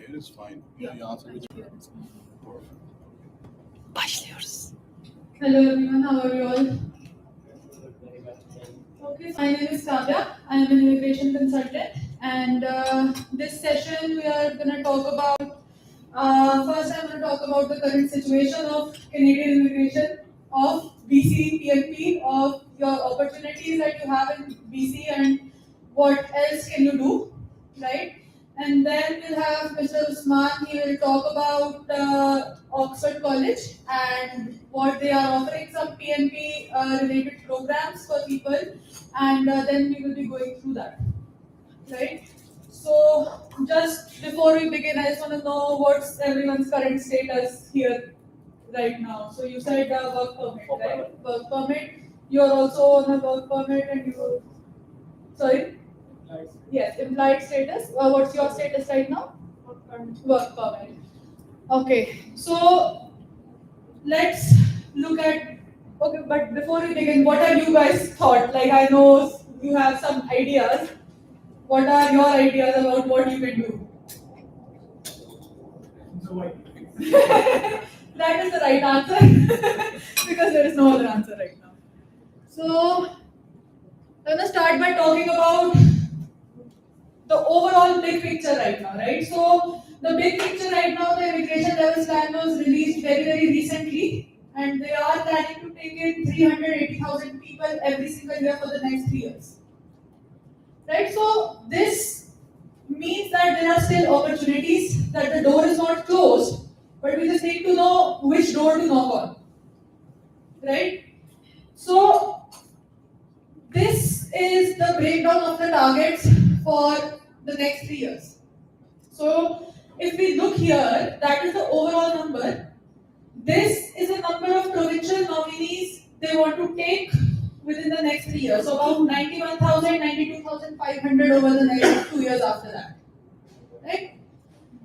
Here is fine. Yeah, you answer which one? Perfect. Başlıyoruz. Hello everyone, how are you all? Okay, my name is Kavya. I am an immigration consultant, and this session we are going to talk about. First, I'm going to talk about the current situation of Canadian immigration, of BC PNP, of your opportunities that you have in BC, and what else can you do, right? And then we'll have Mr. Usman. He will talk about Oxford College and what they are offering, some PNP related programs for people, and then we will be going through that, right? So just before we begin, I just want to know what's everyone's current status here right now. So you said work permit, right? Work permit. You're also on a work permit, and you, sorry. Yes, implied status. What's your status right now? Work permit. Okay, so let's look at. Okay, but before we begin, what have you guys thought? Like, I know you have some ideas. What are your ideas about what you can do? No idea. That is the right answer because there is no other answer right now. So, I'm gonna start by talking about the overall big picture right now, right? So the big picture right now, the immigration level plan was released very, very recently, and they are planning to take in 380,000 people every single year for the next 3 years. Right? So this means that there are still opportunities, that the door is not closed, but we just need to know which door to knock on. Right? So this is the breakdown of the targets for the next 3 years. So if we look here, that is the overall number. This is a number of provincial nominees they want to take within the next 3 years. So about 91,000, 92,500 over the next 2 years after that. Right?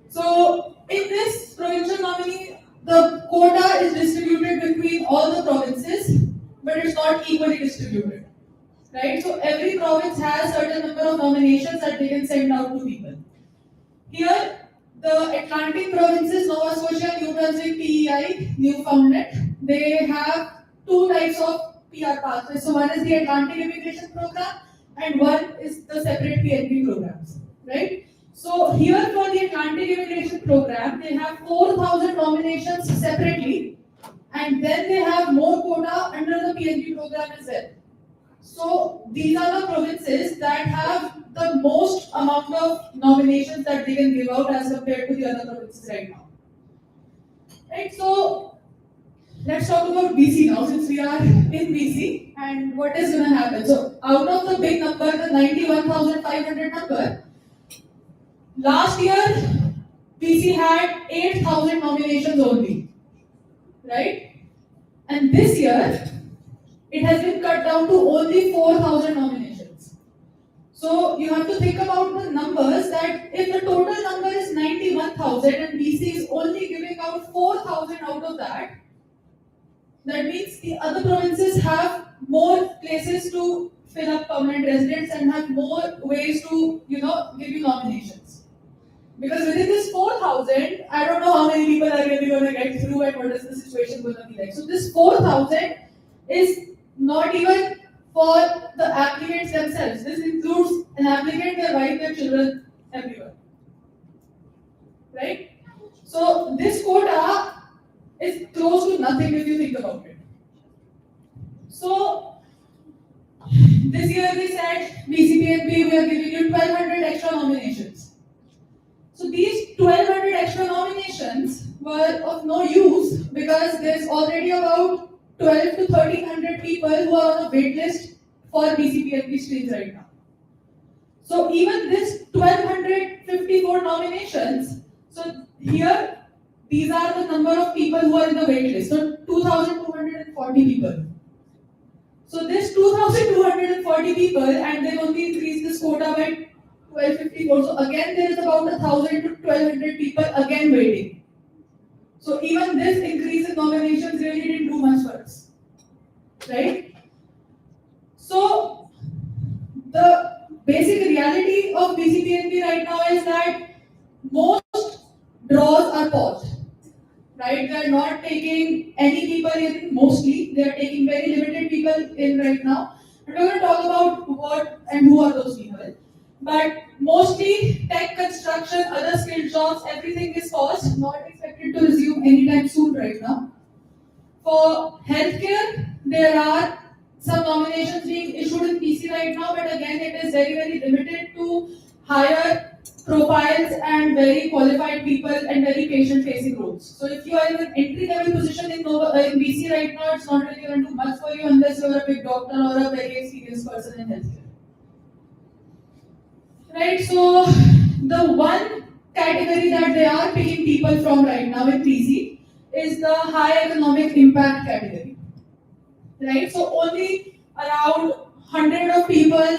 So in this provincial nominee, the quota is distributed between all the provinces, but it's not equally distributed. Right? So every province has a certain number of nominations that they can send out to people. Here, the Atlantic provinces, Nova Scotia, New Brunswick, PEI, Newfoundland, they have two types of PR pathways. So one is the Atlantic immigration program, and one is the separate PNP programs. Right? So here for the Atlantic immigration program, they have 4,000 nominations separately, and then they have more quota under the PNP program as well. So these are the provinces that have the most amount of nominations that they can give out as compared to the other provinces right now. Right, so let's talk about BC now, since we are in BC, and what is going to happen. So out of the big number, the 91,500 number, last year BC had 8,000 nominations only, right? And this year, it has been cut down to only 4,000 nominations. So you have to think about the numbers, that if the total number is 91,000 and BC is only giving out 4,000 out of that, that means the other provinces have more places to fill up permanent residents and have more ways to, give you nominations. Because within this 4,000, I don't know how many people are really going to get through and what is the situation going to be like. So this 4,000 is not even for the applicants themselves. This includes an applicant, their wife, their children, everyone. Right? So this quota is close to nothing if you think about it. So this year we said BCPNP, we are giving you 1,200 extra nominations. So these 1,200 extra nominations were of no use because there's already about 12 to 1,300 people who are on a wait list for BCPNP streams right now. So even this 1,254 nominations, so here these are the number of people who are in the wait list. So 2,240 people. So this 2,240 people, and they only increased this quota by 1,254. So again there is about 1,000 to 1,200 people again waiting. So even this increase in nominations really didn't do much for us, right? So the basic reality of BCPNP right now is that most draws are paused. Right? They are not taking any people in mostly. They are taking very limited people in right now. We're going to talk about what and who are those people. But mostly tech, construction, other skilled jobs, everything is paused, not expected to resume anytime soon right now. For healthcare, there are some nominations being issued in PC right now, but again, it is very, very limited to higher profiles and very qualified people and very patient-facing roles. So if you are in an entry-level position in BC right now, it's not really going to do much for you unless you're a big doctor or a very experienced person in healthcare. Right, so the one category that they are picking people from right now in PC is the high economic impact category. Right, so only around 100 of people,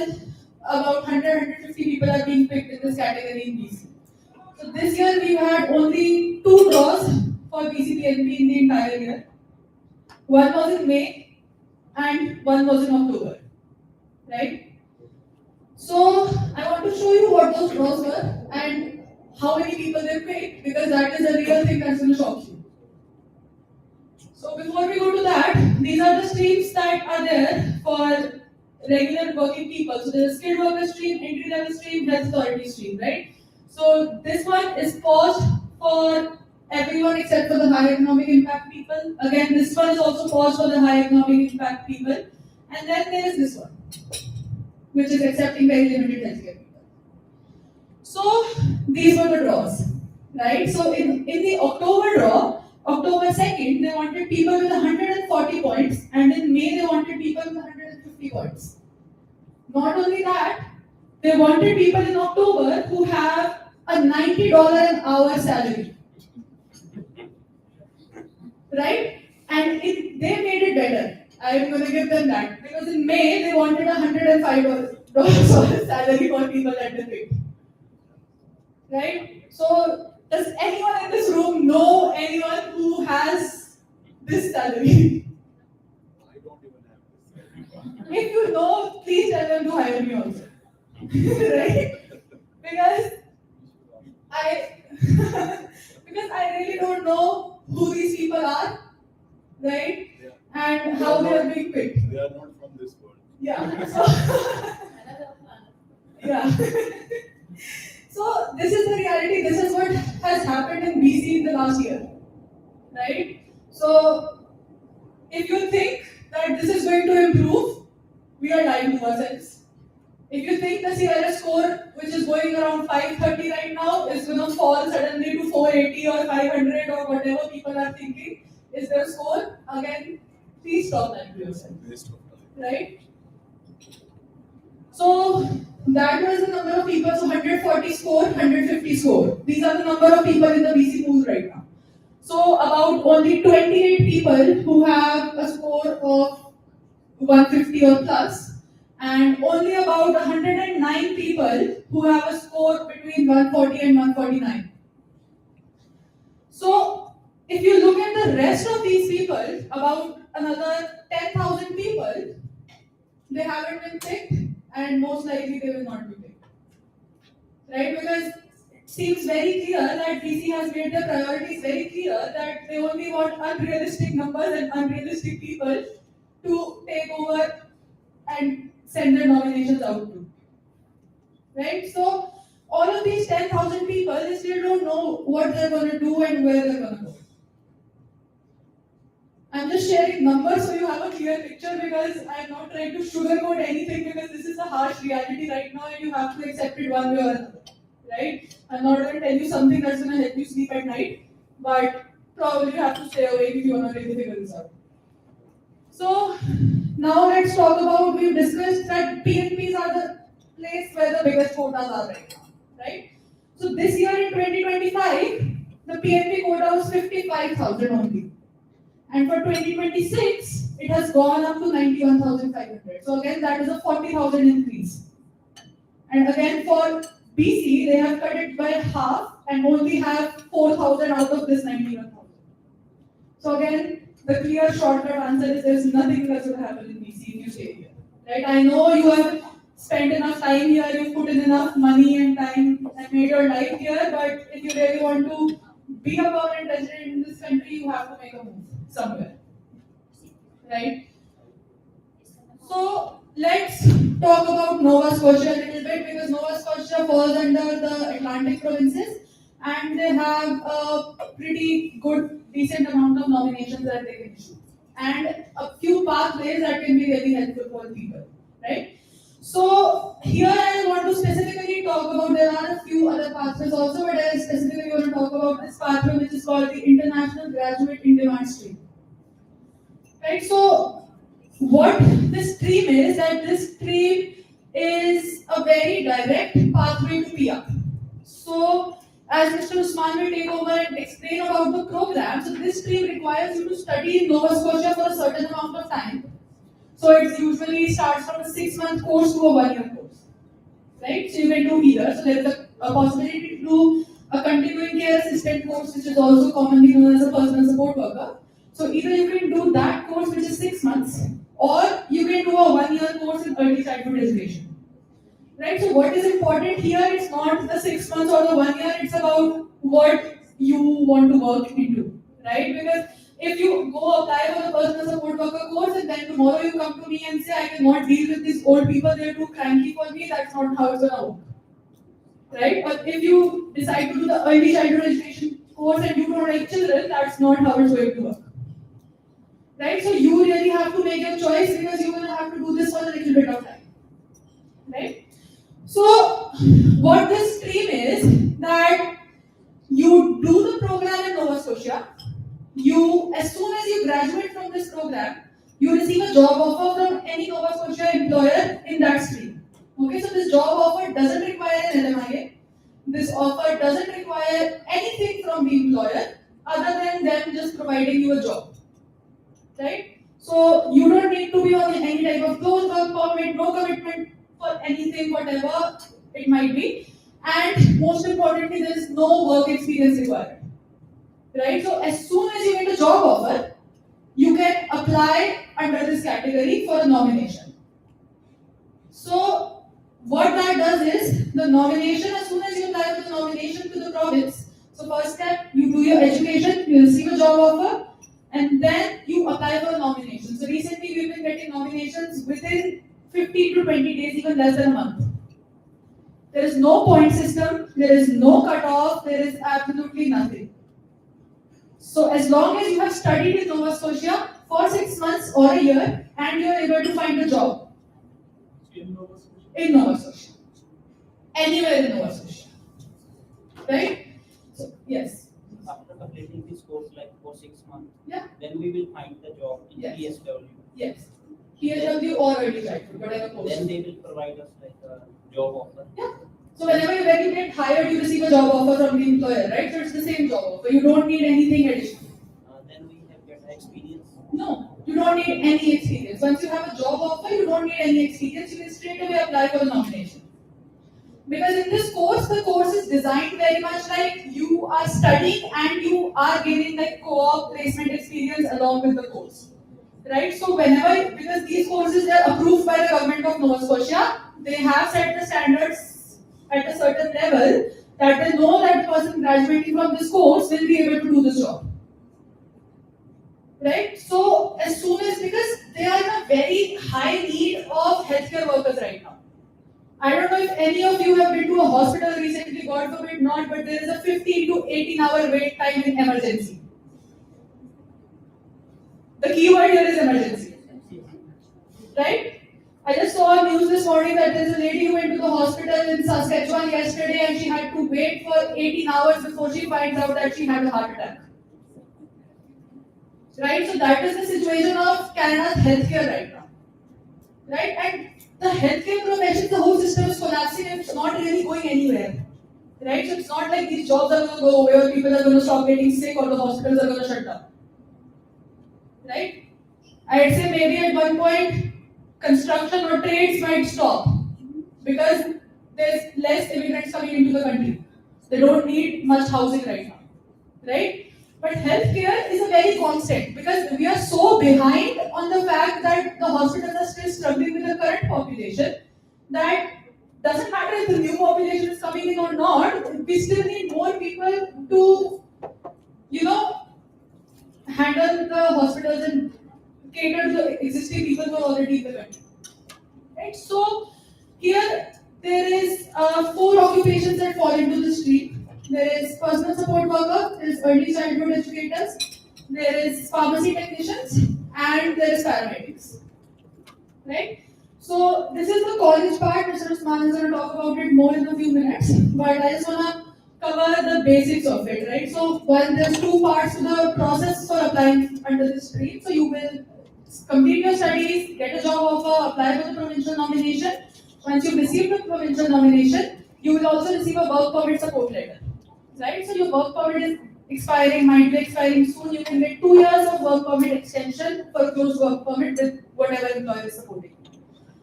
about 150 people are being picked in this category in BC. So this year we had only 2 draws for BC PNP in the entire year. One was in May and one was in October. Right? So I want to show you what those draws were and how many people they picked, because that is a real thing that's going to shock you. So before we go to that, these are the streams that are there for regular working people. So there's a skilled worker stream, entry level stream, health authority stream, right? So this one is paused for everyone except for the high economic impact people. Again, this one is also paused for the high economic impact people. And then there is this one, which is accepting very limited healthcare people. So these were the draws, right? So in the October draw, October 2nd, they wanted people with 140 points, and in May they wanted people with 150 points. Not only that, they wanted people in October who have a $90 an hour salary. Right? And they made it better. I'm going to give them that. Because in May, they wanted a $105 salary for people that they picked. Right? So, does anyone in this room know anyone who has this salary? I don't even have this. If you know, please tell them to hire me also. Right? Because I really don't know who these people are, right? Yeah. And how they are being picked. They are not from this world. Yeah. So, yeah. So this is the reality. This is what has happened in BC in the last year, right? So if you think that this is going to improve, we are lying to ourselves. If you think the CLS score, which is going around 530 right now, is going to fall suddenly to 480 or 500 or whatever people are thinking is their score, again, please stop lying to yourself. Right? So that was the number of people, so 140 score, 150 score. These are the number of people in the BC pool right now. So about only 28 people who have a score of 150 or plus, and only about 109 people who have a score between 140 and 149. So if you look at the rest of these people, about another 10,000 people, they haven't been picked, and most likely they will not be picked. Right? Because it seems very clear that BC has made their priorities very clear that they only want unrealistic numbers and unrealistic people to take over and send their nominations out to. Right? So all of these 10,000 people, they still don't know what they're going to do and where they're going to go. I'm just sharing numbers so you have a clear picture, because I'm not trying to sugarcoat anything, because this is a harsh reality right now and you have to accept it one way or another. Right? I'm not going to tell you something that's going to help you sleep at night, but probably you have to stay awake if you want to really figure this out. So now let's talk about, we've discussed that PNPs are the place where the biggest quotas are right now. Right? So this year in 2025, the PNP quota was 55,000 only. And for 2026, it has gone up to 91,500. So again, that is a 40,000 increase. And again, for BC, they have cut it by half and only have 4,000 out of this 91,000. So again, the clear shortcut answer is there's nothing that's going to happen in BC if you stay here. Right? I know you have spent enough time here, you've put in enough money and time and made your life here, but if you really want to be a permanent resident in this country, you have to make a move somewhere, right? So let's talk about Nova Scotia a little bit, because Nova Scotia falls under the Atlantic provinces and they have a pretty good, decent amount of nominations that they can issue and a few pathways that can be very helpful for people, right? So here I want to specifically talk about, there are a few other pathways also, but I specifically want to talk about this pathway which is called the International Graduate in Demand Stream. Right, so what this stream is, that this stream is a very direct pathway to PR. So as Mr. Usman will take over and explain about the program, so this stream requires you to study in Nova Scotia for a certain amount of time. So it usually starts from a 6-month course to a 1-year course, right? So you can do either. So there is a possibility to do a continuing care assistant course, which is also commonly known as a personal support worker. So either you can do that course, which is 6 months, or you can do a 1-year course in early childhood education. Right? So what is important here, it's not the 6 months or the 1 year, it's about what you want to work into. Right? Because if you go apply for the personal support worker course and then tomorrow you come to me and say, I cannot deal with these old people, they're too cranky for me, that's not how it's gonna work. Right? But if you decide to do the early childhood education course and you don't like children, that's not how it's going to work. Right? So you really have to make your choice, because you're gonna have to do this for a little bit of time. Right? So what this stream is, that you do the program in Nova Scotia, as soon as you graduate from this program, you receive a job offer from any Nova Scotia employer in that stream. Okay, so this job offer doesn't require an LMIA. This offer doesn't require anything from the employer other than them just providing you a job. Right? So you don't need to be on any type of closed work permit, no commitment for anything, whatever it might be. And most importantly, there is no work experience required. Right? So as soon as you get a job offer, you can apply under this category for a nomination. So what that does is, the nomination, as soon as you apply for the nomination to the province, so first step, you do your education, you receive a job offer, and then you apply for a nomination. So recently we've been getting nominations within 15 to 20 days, even less than a month. There is no point system, there is no cutoff, there is absolutely nothing. So as long as you have studied in Nova Scotia for 6 months or a year, and you are able to find a job. In Nova Scotia? In Nova Scotia. Anywhere in Nova Scotia. Right? So, yes. After completing this course, like for 6 months, Yeah. then we will find the job in Yes. PSW. Yes. PSW or early childhood, whatever course. Then they will provide us like a job offer. Yeah. So when you get hired, you receive a job offer from the employer, right? So it's the same job offer. You don't need anything additional. Then we have get experience. No, you don't need any experience. Once you have a job offer, you don't need any experience. You can straight away apply for the nomination. Because in this course, the course is designed very much like you are studying and you are gaining like co-op placement experience along with the course. Right? So whenever, because these courses are approved by the government of Nova Scotia, they have set the standards at a certain level that they know that the person graduating from this course will be able to do this job. Right? So as soon as, because they are in a very high need of healthcare workers right now. I don't know if any of you have been to a hospital recently, God forbid not, but there is a 15 to 18 hour wait time in emergency. The keyword here is emergency. Right? I just saw a news this morning that there is a lady who went to the hospital in Saskatchewan yesterday and she had to wait for 18 hours before she finds out that she had a heart attack. Right? So that is the situation of Canada's healthcare right now. Right? And the healthcare profession, the whole system is collapsing and it's not really going anywhere. Right? So it's not like these jobs are going to go away or people are going to stop getting sick or the hospitals are going to shut down. Right? I'd say maybe at one point, construction or trades might stop because there's less immigrants coming into the country. They don't need much housing right now. Right? But healthcare is a very constant because we are so behind on the fact that the hospitals are still struggling with the current population that doesn't matter if the new population is coming in or not, we still need more people to handle the hospitals and cater to the existing people who are already in the country. Right? So here there is 4 occupations that fall into this stream. There is personal support worker, there is early childhood educators, there is pharmacy technicians, and there is paramedics. Right? So this is the college part. Mr. Usman is going to talk about it more in a few minutes, but I just want to cover the basics of it, right? So while there's 2 parts to the process for applying under this stream, so you will complete your studies, get a job offer, apply for the provincial nomination. Once you receive the provincial nomination, you will also receive a work permit support letter, right? So your work permit is expiring, might be expiring soon. You can get 2 years of work permit extension for closed work permit with whatever employer is supporting.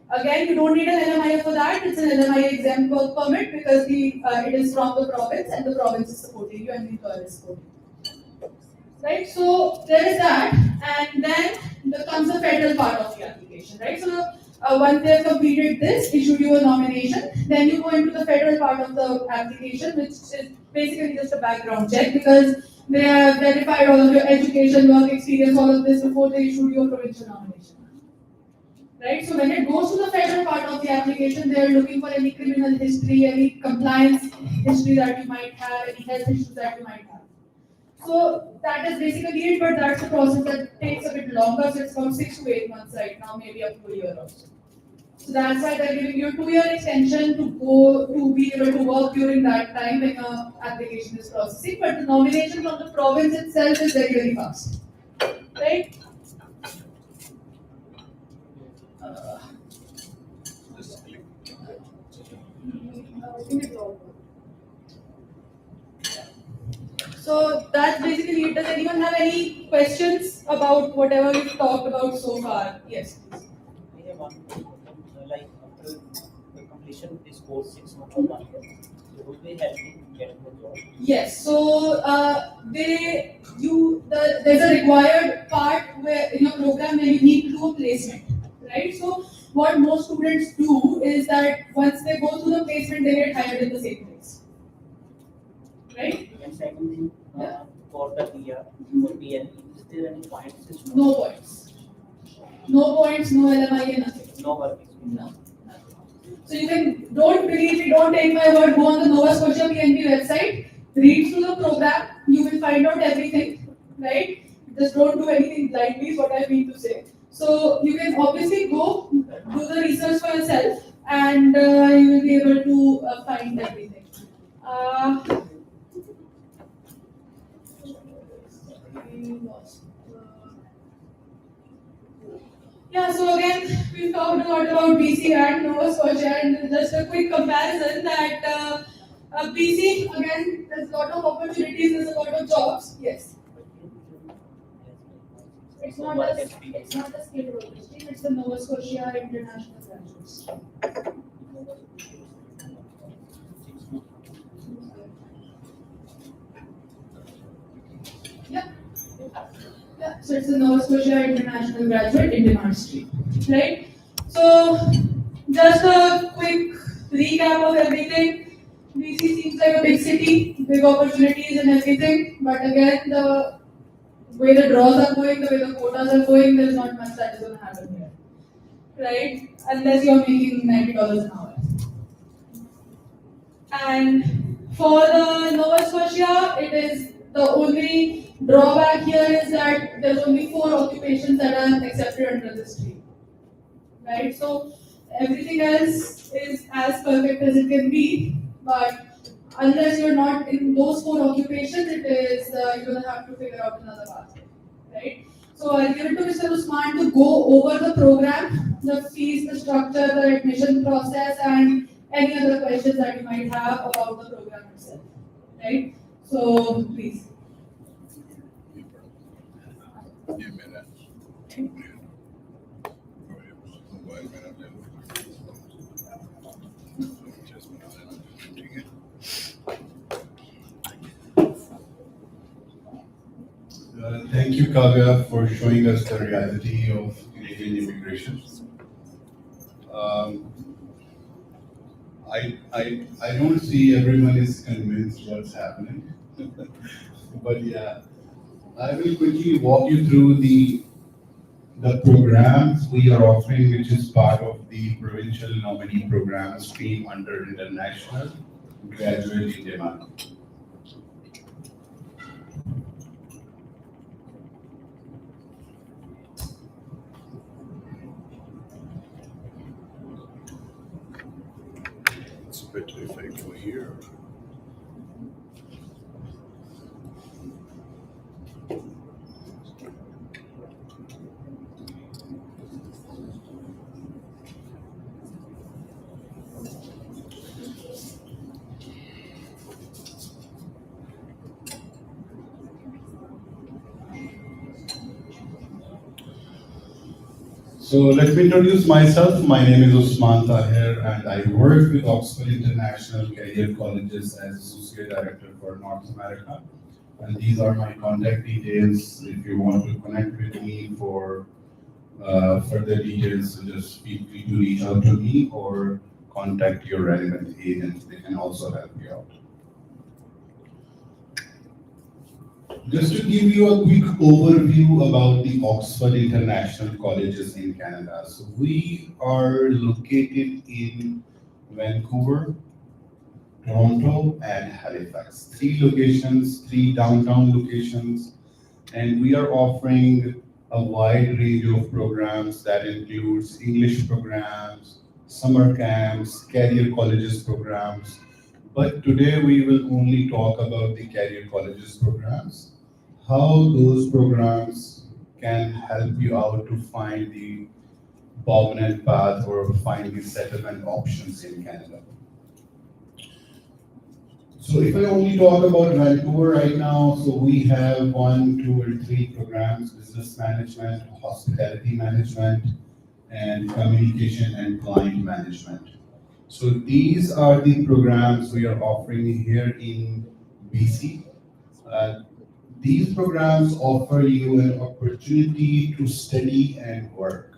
Again, you don't need an LMIA for that. It's an LMIA exempt work permit because it is from the province and the province is supporting you and the employer is supporting you. Right? So there is that, and then comes the federal part of the application. Right? So once they have completed this, issued you a nomination, then you go into the federal part of the application, which is basically just a background check because they have verified all of your education, work experience, all of this before they issued your provincial nomination. Right? So when it goes to the federal part of the application, they are looking for any criminal history, any compliance history that you might have, any health issues that you might have. So that is basically it, but that's the process that takes a bit longer. So it's about 6 to 8 months right now, maybe up to a year also. So that's why they're giving you a 2-year extension to be able to work during that time when your application is processing. But the nomination from the province itself is very, very fast. Right? So that's basically it. Does anyone have any questions about whatever we've talked about so far? Yes, please. I have one question. Like after the completion of this course, 6 months or 1 year, you will be helping getting the job. Yes. So there's a required part where in your program where you need to do a placement, right? So what most students do is that once they go through the placement, they get hired in the same place, right? And second thing, for the PR, for PN, is there any point system? No points. No points, no LMI, nothing. No work No. So you can, don't believe me, don't take my word, go on the Nova Scotia PNP website, read through the program, you will find out everything, right? Just don't do anything blindly is what I mean to say. So you can obviously go, do the research for yourself and you will be able to find everything. Yeah, so again, we've talked a lot about BC and Nova Scotia, and just a quick comparison that BC, again, there's a lot of opportunities, there's a lot of jobs. Yes. It's not a skilled worker stream, it's the Nova Scotia International Graduates. Yeah. Yeah, so it's the Nova Scotia International Graduate in demand stream, right? So just a quick recap of everything. BC seems like a big city, big opportunities and everything, but again, the way the draws are going, the way the quotas are going, there's not much that is going to happen here, right? Unless you're making $90 an hour. And for the Nova Scotia, it is the only drawback here is that there's only 4 occupations that are accepted under this stream, right? So everything else is as perfect as it can be, but unless you're not in those 4 occupations, it is you're gonna have to figure out another pathway, right? So I'll give it to Mr. Usman to go over the program, the fees, the structure, the admission process, and any other questions that you might have about the program itself, right? So please. Thank you, Kavya, for showing us the reality of Canadian immigration. I don't see everyone is convinced what's happening, but yeah, I will quickly walk you through the programs we are offering, which is part of the provincial nominee program stream under international graduate in demand. It's better if I go here. So let me introduce myself. My name is Usman Tahir and I work with Oxford International Career Colleges as Associate Director for North America. And these are my contact details. If you want to connect with me for further details, so just feel free to reach out to me or contact your relevant agents. They can also help you out. Just to give you a quick overview about the Oxford International Colleges in Canada. So we are located in Vancouver, Toronto, and Halifax. 3 locations, 3 downtown locations, and we are offering a wide range of programs that includes English programs, summer camps, career colleges programs. But today we will only talk about the career colleges programs, how those programs can help you out to find the permanent path or find the settlement options in Canada. So if I only talk about Vancouver right now, so we have 1, 2, or 3 programs: business management, hospitality management, and communication and client management. So these are the programs we are offering here in BC. These programs offer you an opportunity to study and work.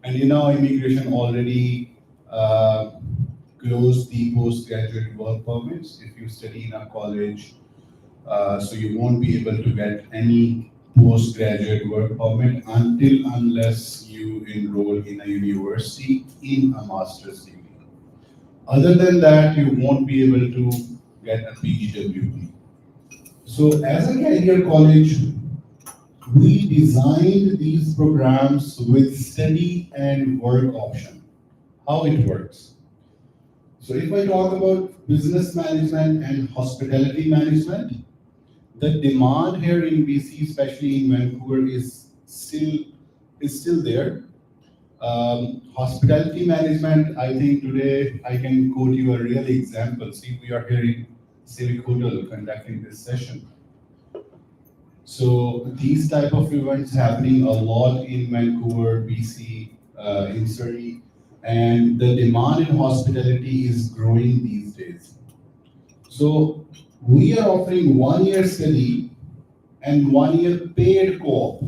And you know, immigration already closed the postgraduate work permits if you study in a college. So you won't be able to get any postgraduate work permit unless you enroll in a university in a master's degree. Other than that, you won't be able to get a PGWP. So as a career college, we designed these programs with study and work option. How it works. So if I talk about business management and hospitality management, the demand here in BC, especially in Vancouver, is still there. Hospitality management, I think today I can quote you a real example. See, we are here in Civic Hotel conducting this session. So these type of events happening a lot in Vancouver, BC, in Surrey, and the demand in hospitality is growing these days. So we are offering 1 year study and 1 year paid co-op.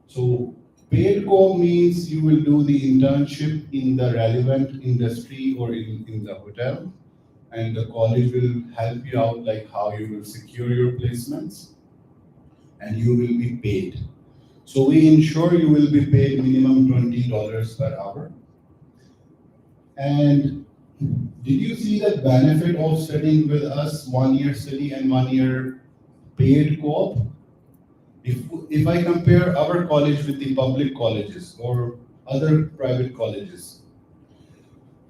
So paid co-op means you will do the internship in the relevant industry or in the hotel, and the college will help you out like how you will secure your placements, and you will be paid. So we ensure you will be paid minimum $20 per hour. And did you see the benefit of studying with us 1 year study and 1 year paid co-op? If I compare our college with the public colleges or other private colleges,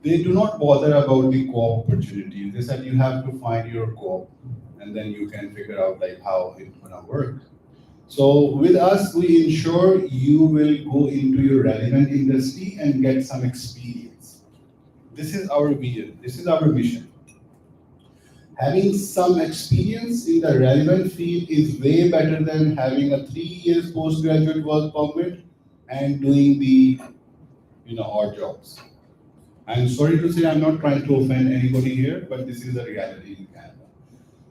they do not bother about the co-op opportunity. They said you have to find your co-op and then you can figure out like how it's gonna work. So with us, we ensure you will go into your relevant industry and get some experience. This is our vision, this is our mission. Having some experience in the relevant field is way better than having a 3 years postgraduate work permit and doing the odd jobs. I'm sorry to say I'm not trying to offend anybody here, but this is the reality in Canada.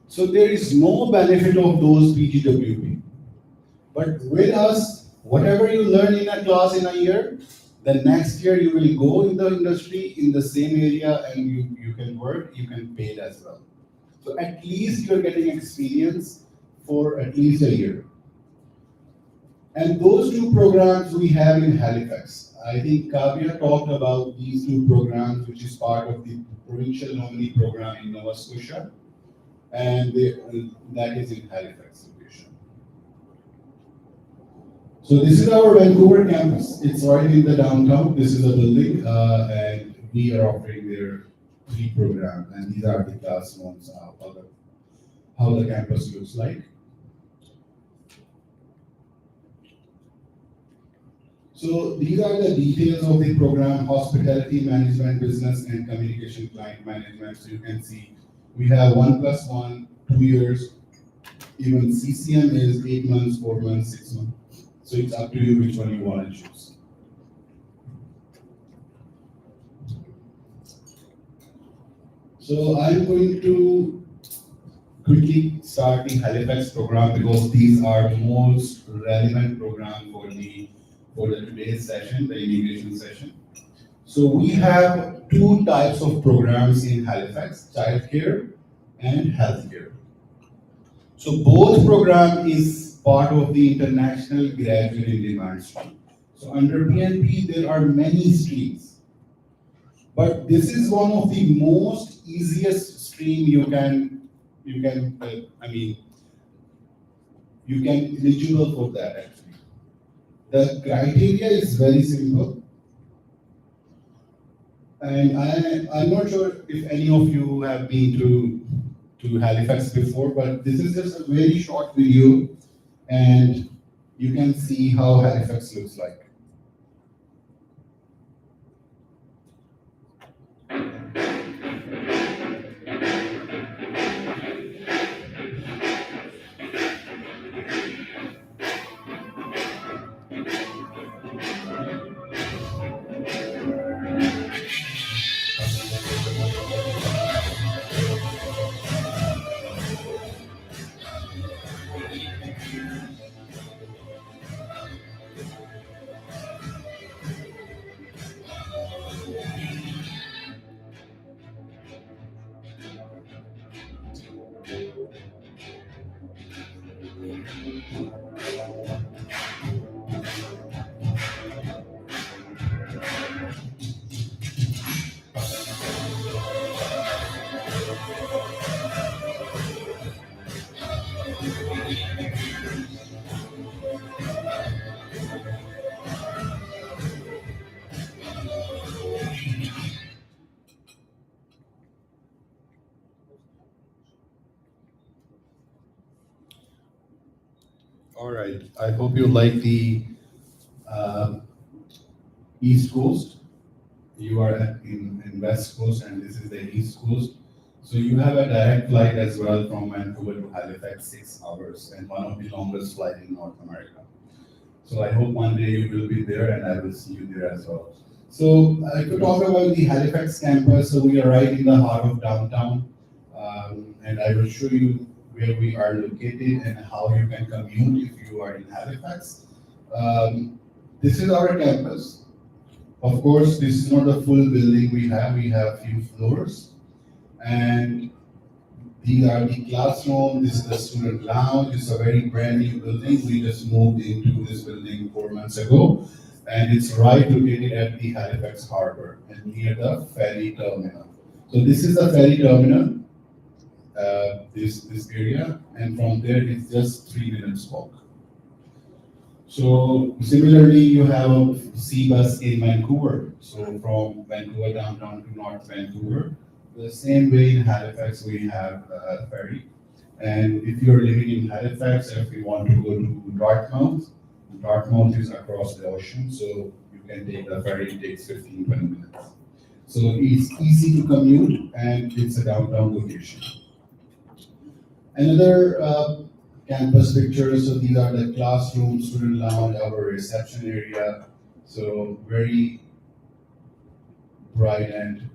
So there is no benefit of those PGWP. But with us, whatever you learn in a class in a year, the next year you will go in the industry in the same area and you can work, you can pay it as well. So at least you're getting experience for at least a year. And those two programs we have in Halifax. I think Kavya talked about these two programs, which is part of the provincial nominee program in Nova Scotia, and that is in Halifax location. So this is our Vancouver campus. It's right in the downtown. This is a building, and we are offering their 3 programs, and these are the classrooms, how the campus looks like. So these are the details of the program: hospitality management, business and communication, client management. So you can see we have 1+1, 2 years. Even CCM is 8 months, 4 months, 6 months. So it's up to you which one you want to choose. So I'm going to quickly start the Halifax program because these are the most relevant program for the today's session, the immigration session. So we have 2 types of programs in Halifax: childcare and healthcare. So both program is part of the International Graduate in Demand stream. So under PNP there are many streams, but this is one of the most easiest stream you can eligible for that actually. The criteria is very simple, and I'm not sure if any of you have been to Halifax before, but this is just a very short video, and you can see how Halifax looks like. All right, I hope you like the East Coast. You are in West Coast and this is the East Coast. So you have a direct flight as well from Vancouver to Halifax, 6 hours, and one of the longest flight in North America. So I hope one day you will be there and I will see you there as well. So to talk about the Halifax campus, so we are right in the heart of downtown, and I will show you where we are located and how you can commute if you are in Halifax. This is our campus. Of course, this is not a full building we have a few floors. And these are the classroom, this is the student lounge. It's a very brand new building. We just moved into this building 4 months ago. And it's right located at the Halifax Harbor and near the ferry terminal. So this is the ferry terminal, this area, and from there it's just 3 minutes walk. So similarly, you have a sea bus in Vancouver. So from Vancouver downtown to North Vancouver. The same way in Halifax, we have a ferry. And if you're living in Halifax, if you want to go to Dartmouth is across the ocean. So you can take the ferry, it takes 15-20 minutes. So it's easy to commute and it's a downtown location. Another campus pictures. So these are the classrooms, student lounge, our reception area. So very bright and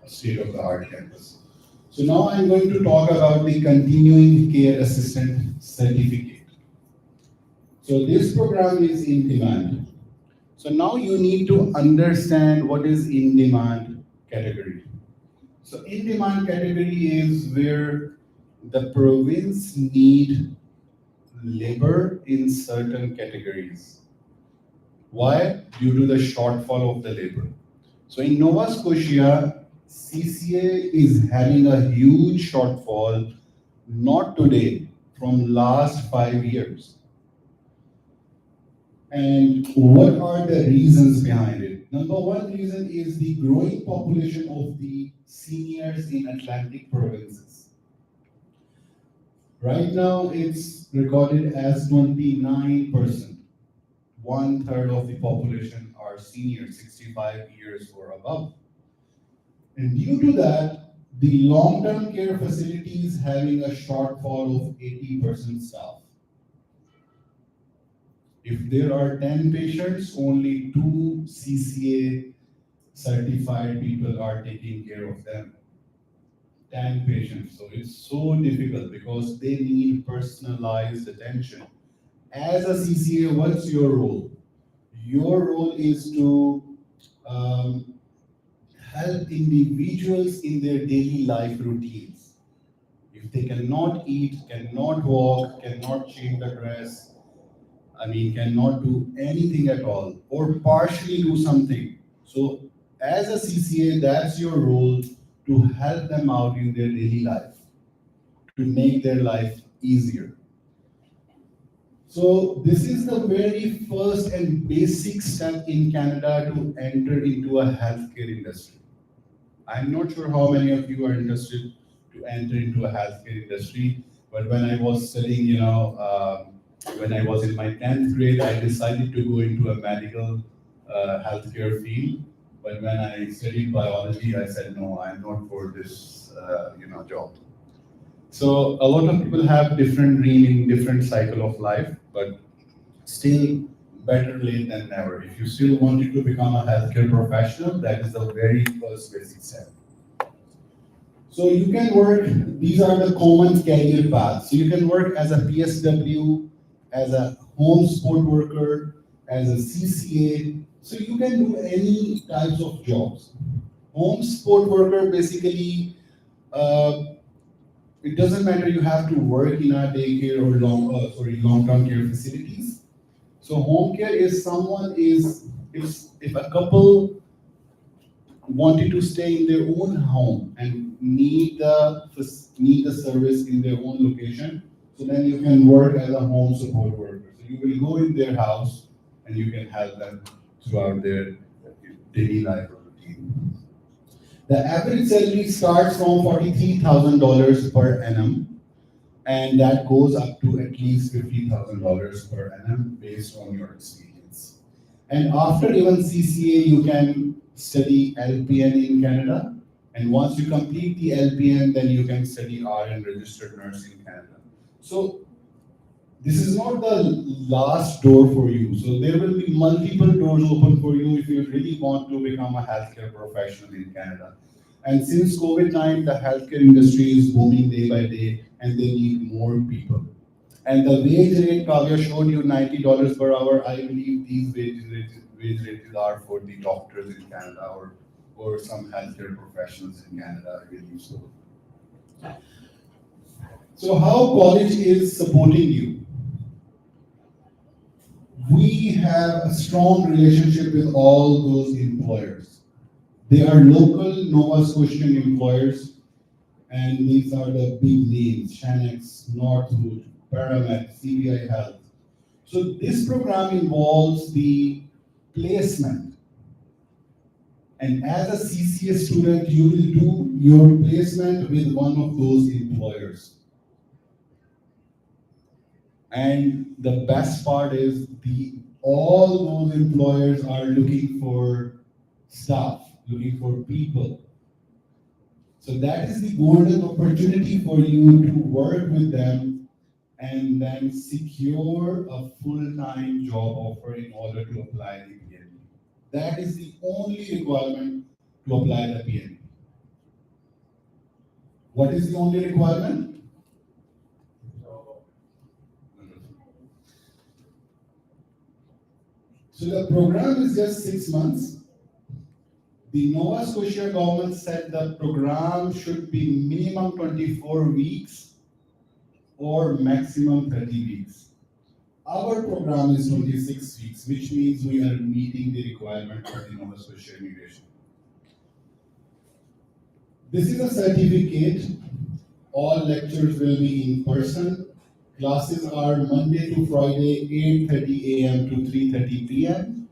state-of-the-art campus. So now I'm going to talk about the continuing care assistant certificate. So this program is in demand. So now you need to understand what is in demand category. So in demand category is where the province need labor in certain categories. Why? Due to the shortfall of the labor. So in Nova Scotia, CCA is having a huge shortfall, not today, from last 5 years. And what are the reasons behind it? Number one reason is the growing population of the seniors in Atlantic provinces. Right now, it's recorded as 29%. One third of the population are seniors, 65 years or above. And due to that, the long-term care facilities having a shortfall of 80% staff. If there are 10 patients, only 2 CCA certified people are taking care of them. 10 patients. So it's so difficult because they need personalized attention. As a CCA, what's your role? Your role is to help individuals in their daily life routines. If they cannot eat, cannot walk, cannot change the dress, cannot do anything at all, or partially do something. So, as a CCA, that's your role to help them out in their daily life, to make their life easier. So, this is the very first and basic step in Canada to enter into a healthcare industry. I'm not sure how many of you are interested to enter into a healthcare industry, but when I was studying, when I was in my 10th grade, I decided to go into a medical healthcare field. But when I studied biology, I said, no, I'm not for this, job. So a lot of people have different dream in different cycle of life, but still better late than never. If you still wanted to become a healthcare professional, that is the very first basic step. So you can work, these are the common career paths. So you can work as a PSW, as a home support worker, as a CCA. So you can do any types of jobs. Home support worker, basically, it doesn't matter, you have to work in a daycare or long-term care facilities. So home care is if a couple wanted to stay in their own home and need the service in their own location, so then you can work as a home support worker. So you will go in their house and you can help them throughout their daily life routine. The average salary starts from $43,000 per annum, and that goes up to at least $50,000 per annum based on your experience. And after even CCA, you can study LPN in Canada. And once you complete the LPN, then you can study RN, registered nurse in Canada. So this is not the last door for you. So there will be multiple doors open for you if you really want to become a healthcare professional in Canada. And since COVID time, the healthcare industry is booming day by day, and they need more people. And the wage rate, Kavya showed you $90 per hour. I believe these wage rates are for the doctors in Canada or some healthcare professionals in Canada, I believe so. So how college is supporting you? We have a strong relationship with all those employers. They are local Nova Scotian employers, and these are the big names: Shanex, Northwood, Paramed, CBI Health. So this program involves the placement. And as a CCA student, you will do your placement with one of those employers. And the best part is all those employers are looking for staff, looking for people. So that is the golden opportunity for you to work with them and then secure a full-time job offer in order to apply the PNP. That is the only requirement to apply the PNP. What is the only requirement? So the program is just 6 months. The Nova Scotia government said the program should be minimum 24 weeks or maximum 30 weeks. Our program is 26 weeks, which means we are meeting the requirement of the Nova Scotia immigration. This is a certificate. All lectures will be in person. Classes are Monday to Friday, 8:30 a.m. to 3:30 p.m.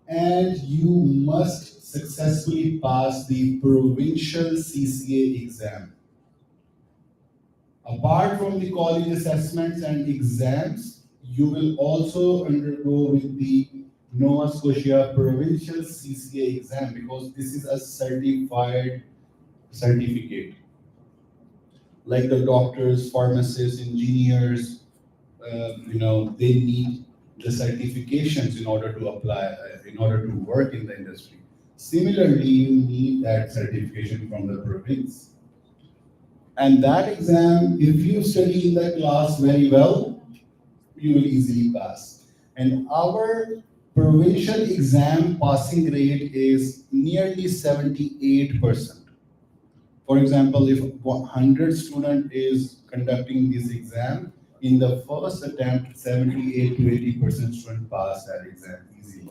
And you must successfully pass the provincial CCA exam. Apart from the college assessments and exams, you will also undergo with the Nova Scotia provincial CCA exam, because this is a certified certificate. Like the doctors, pharmacists, engineers, they need the certifications in order to apply, in order to work in the industry. Similarly, you need that certification from the province. And that exam, if you study in the class very well, you will easily pass. And our provincial exam passing rate is nearly 78%. For example, if 100 student is conducting this exam, in the first attempt, 78 to 80% student pass that exam easily.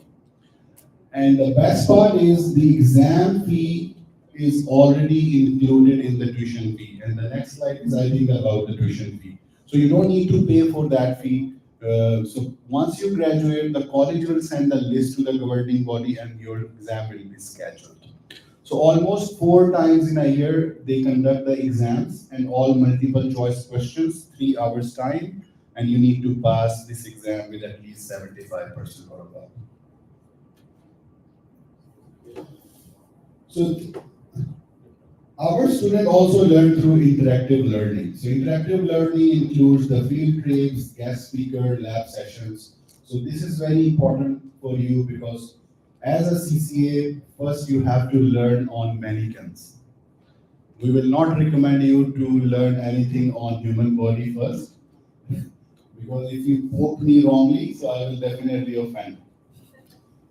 And the best part is the exam fee is already included in the tuition fee. And the next slide is, I think, about the tuition fee. So you don't need to pay for that fee. So once you graduate, the college will send the list to the governing body and your exam will be scheduled. So almost 4 times in a year, they conduct the exams and all multiple choice questions, 3 hours time, and you need to pass this exam with at least 75% or above. So our students also learn through interactive learning. So interactive learning includes the field trips, guest speaker, lab sessions. So this is very important for you because as a CCA, first you have to learn on mannequins. We will not recommend you to learn anything on human body first, because if you poke me wrongly, so I will definitely offend.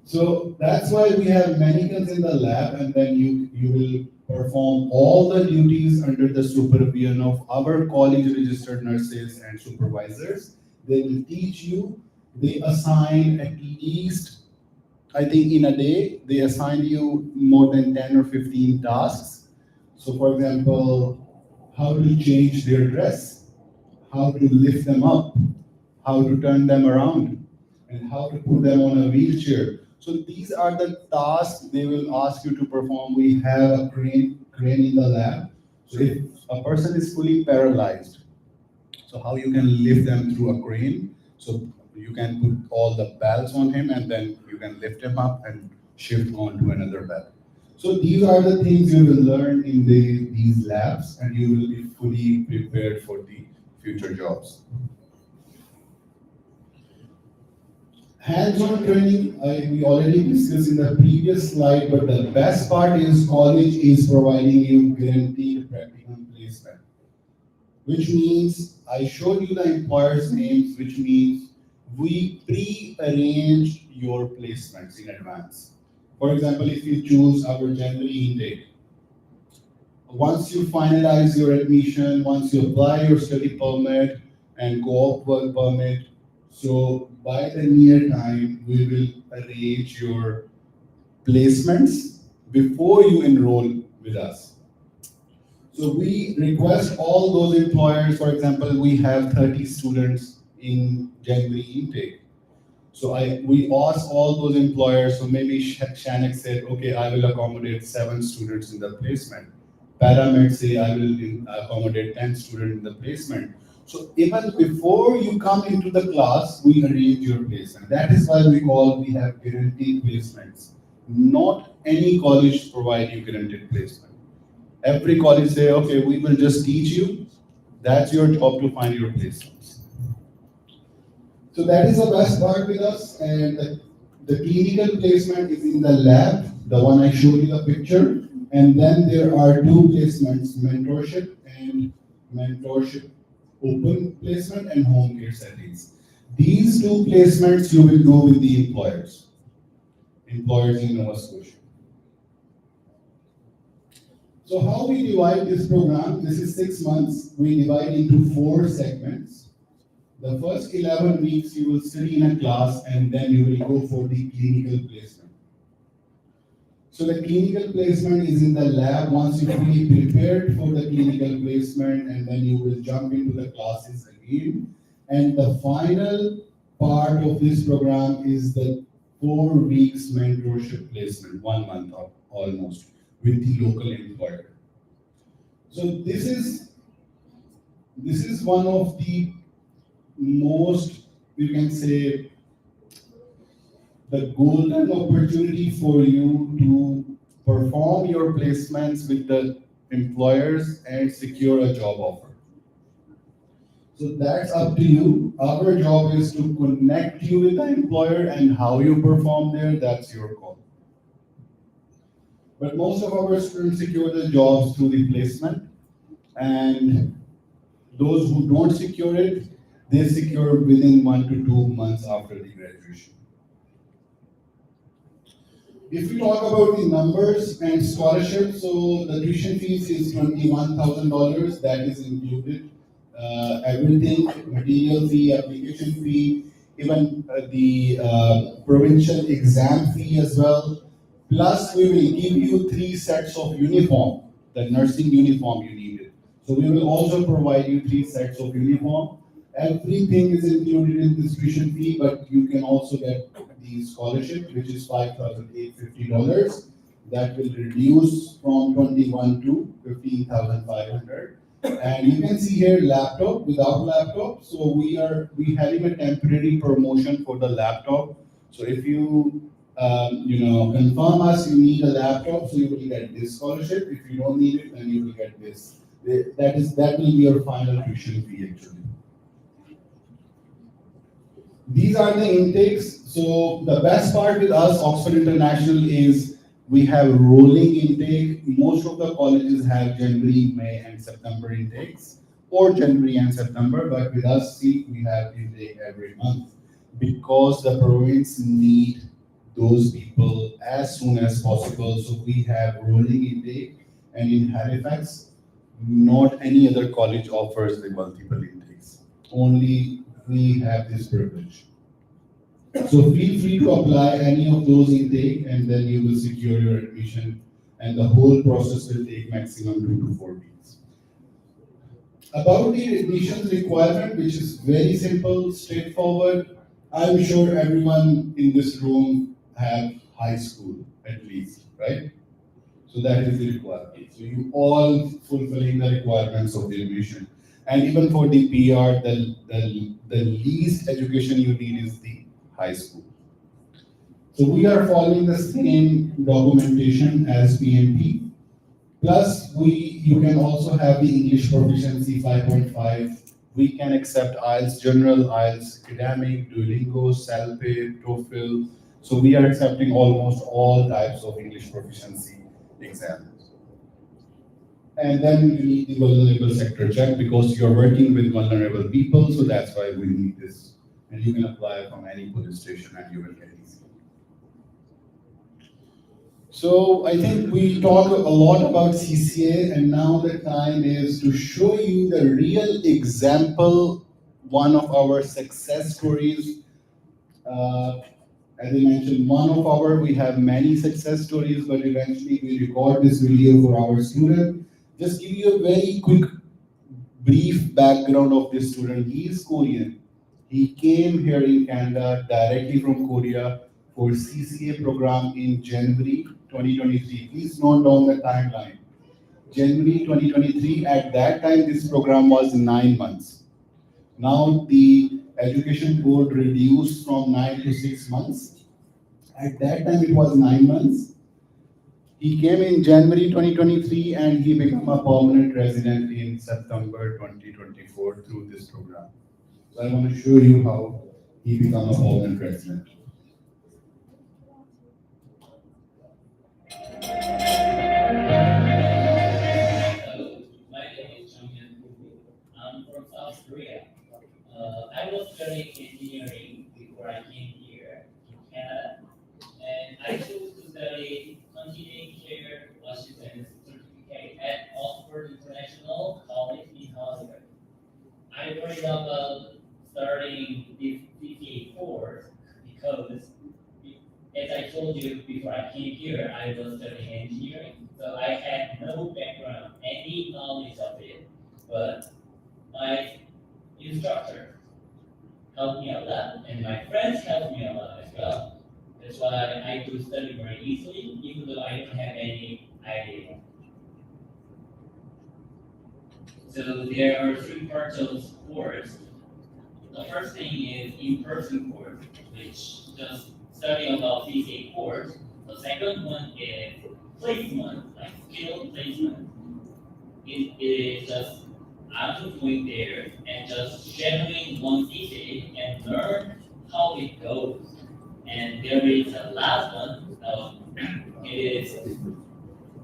So that's why we have mannequins in the lab, and then you will perform all the duties under the supervision of our college registered nurses and supervisors. They will teach you. They assign at least, I think in a day, they assign you more than 10 or 15 tasks. So for example, how to change their dress, how to lift them up, how to turn them around, and how to put them on a wheelchair. So these are the tasks they will ask you to perform. We have a crane in the lab. So if a person is fully paralyzed, so how you can lift them through a crane. So you can put all the bells on him and then you can lift him up and shift on to another bell. So these are the things you will learn in these labs, and you will be fully prepared for the future jobs. Hands-on training, we already discussed in the previous slide, but the best part is college is providing you guaranteed practical placement, which means I showed you the employers' names, which means we pre-arrange your placements in advance. For example, if you choose our January intake, once you finalize your admission, once you apply your study permit and co-op work permit, so by the near time, we will arrange your placements before you enroll with us. So we request all those employers, for example, we have 30 students in January intake. So we ask all those employers, so maybe Shanek said, okay, I will accommodate 7 students in the placement. Paramed say, I will accommodate 10 students in the placement. So even before you come into the class, we arrange your placement. That is why we have guaranteed placements. Not any college provide you guaranteed placement. Every college say, okay, we will just teach you. That's your job to find your placements. So that is the best part with us, and the clinical placement is in the lab, the one I showed you the picture, and then there are 2 placements, mentorship open placement and home care settings. These 2 placements you will do with the employers in Nova Scotia. So how we divide this program, this is 6 months, we divide into 4 segments. The first 11 weeks you will study in a class and then you will go for the clinical placement. So the clinical placement is in the lab once you fully prepared for the clinical placement, and then you will jump into the classes again. And the final part of this program is the 4 weeks mentorship placement, 1 month or almost, with the local employer. So this is one of the most, you can say, the golden opportunity for you to perform your placements with the employers and secure a job offer. So that's up to you. Our job is to connect you with the employer, and how you perform there, that's your call. But most of our students secure the jobs through the placement, and those who don't secure it, they secure within 1 to 2 months after the graduation. If we talk about the numbers and scholarships, so the tuition fees is $21,000. That is included. Everything, material fee, application fee, even the provincial exam fee as well. Plus, we will give you 3 sets of uniform, the nursing uniform you needed. So we will also provide you 3 sets of uniform. Everything is included in this tuition fee, but you can also get the scholarship, which is $5,850. That will reduce from 21 to 15,500. And you can see here laptop without laptop. So we having a temporary promotion for the laptop. So if you confirm us you need a laptop, so you will get this scholarship. If you don't need it, then you will get this. That will be your final tuition fee actually. These are the intakes. So the best part with us, Oxford International, is we have rolling intake. Most of the colleges have January, May, and September intakes, or January and September. But with us, see, we have intake every month because the province need those people as soon as possible. So we have rolling intake, and in Halifax, not any other college offers the multiple intakes. Only we have this privilege. So feel free to apply any of those intake, and then you will secure your admission, and the whole process will take maximum 2 to 4 weeks. About the admissions requirement, which is very simple, straightforward, I'm sure everyone in this room have high school at least, right? So that is the requirement. So you all fulfilling the requirements of the admission. And even for the PR, the least education you need is the high school. So we are following the same documentation as PMP. Plus, you can also have the English proficiency 5.5. We can accept IELTS General, IELTS Academic, Duolingo, CELPE, TOEFL. So we are accepting almost all types of English proficiency exams. And then you need the vulnerable sector check because you're working with vulnerable people, so that's why we need this. And you can apply from any police station and you will get easy. So I think we talked a lot about CCA, and now the time is to show you the real example, one of our success stories. As I mentioned, we have many success stories, but eventually we record this video for our student. Just give you a very quick, brief background of this student. He is Korean. He came here in Canada directly from Korea for CCA program in January 2023. Please note down the timeline. January 2023, at that time this program was 9 months. Now the education board reduced from 9 to 6 months. At that time it was 9 months. He came in January 2023 and he became a permanent resident in September 2024 through this program. So I want to show you how he became a permanent resident. My name is I'm from South Korea. I was studying engineering before I came here to Canada, and I chose to study continuing care Washington certificate at Oxford International College in Halifax. I worried about starting this CCA course because, as I told you before I came here, I was studying engineering, so I had no background, any knowledge of it, but my instructor helped me a lot, and my friends helped me a lot as well. That's why I could study very easily, even though I don't have any idea. So there are three parts of this course. The first thing is in-person course, which just studying about CCA course. The second one is placement, like skill placement. It is just I'm going there and just shadowing one CCA and learn how it goes. And there is a last one, it is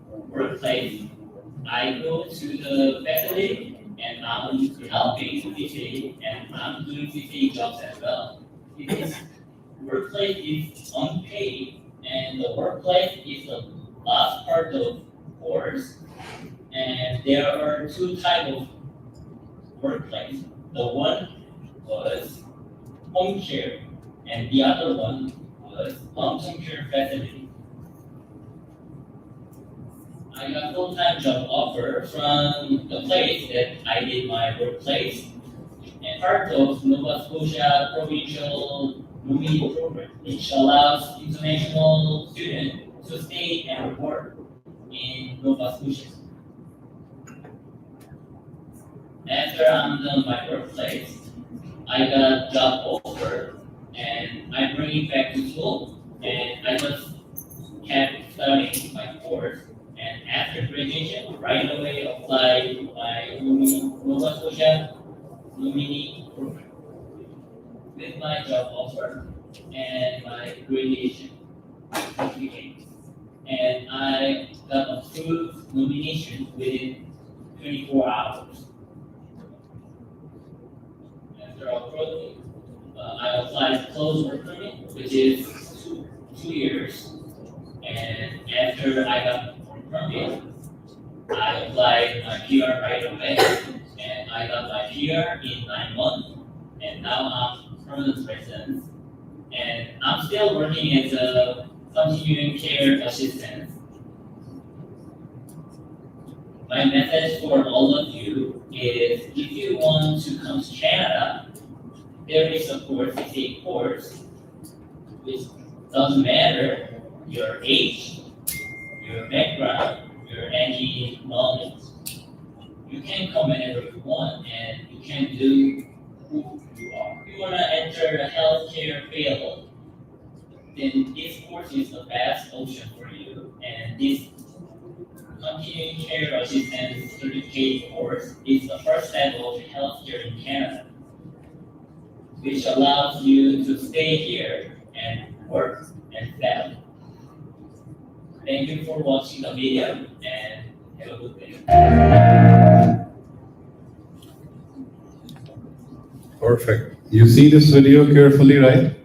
workplace. I go to the facility and I'm helping CCA and I'm doing CCA jobs as well. Because workplace is unpaid and the workplace is the last part of course. And there are two types of workplace. The one was home care and the other one was long-term care facility. I got full-time job offer from the place that I did my workplace and part of Nova Scotia Provincial Nominee Program, which allows international students to stay and work in Nova Scotia. After I'm done my workplace, I got job offer and I bring it back to school and I just kept studying my course. And after graduation, right away applied to my Nova Scotia Nominee Program with my job offer and my graduation certificate. And I got approved nomination within 24 hours. After approval, I applied closed work permit, which is two years. And after I got permit, I applied my PR right away, and I got my PR in 9 months. And now I'm permanent resident, and I'm still working as a continuing care assistant. My message for all of you is if you want to come to Canada, there is a course, it's a course, which doesn't matter your age, your background, your any knowledge. You can come whenever you want and you can do who you are. If you want to enter the healthcare field, then this course is the best option for you. And this continuing care assistant certificate course is the first step of healthcare in Canada, which allows you to stay here and work and settle. Thank you for watching the video and have a good day. Perfect. You see this video carefully, right?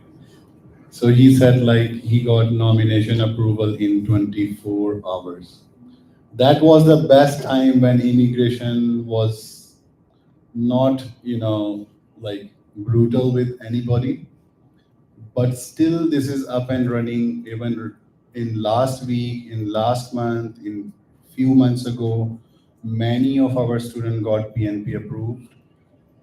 So he said like he got nomination approval in 24 hours. That was the best time when immigration was not, like brutal with anybody. But still this is up and running even in last week, in last month, in few months ago, many of our students got PNP approved.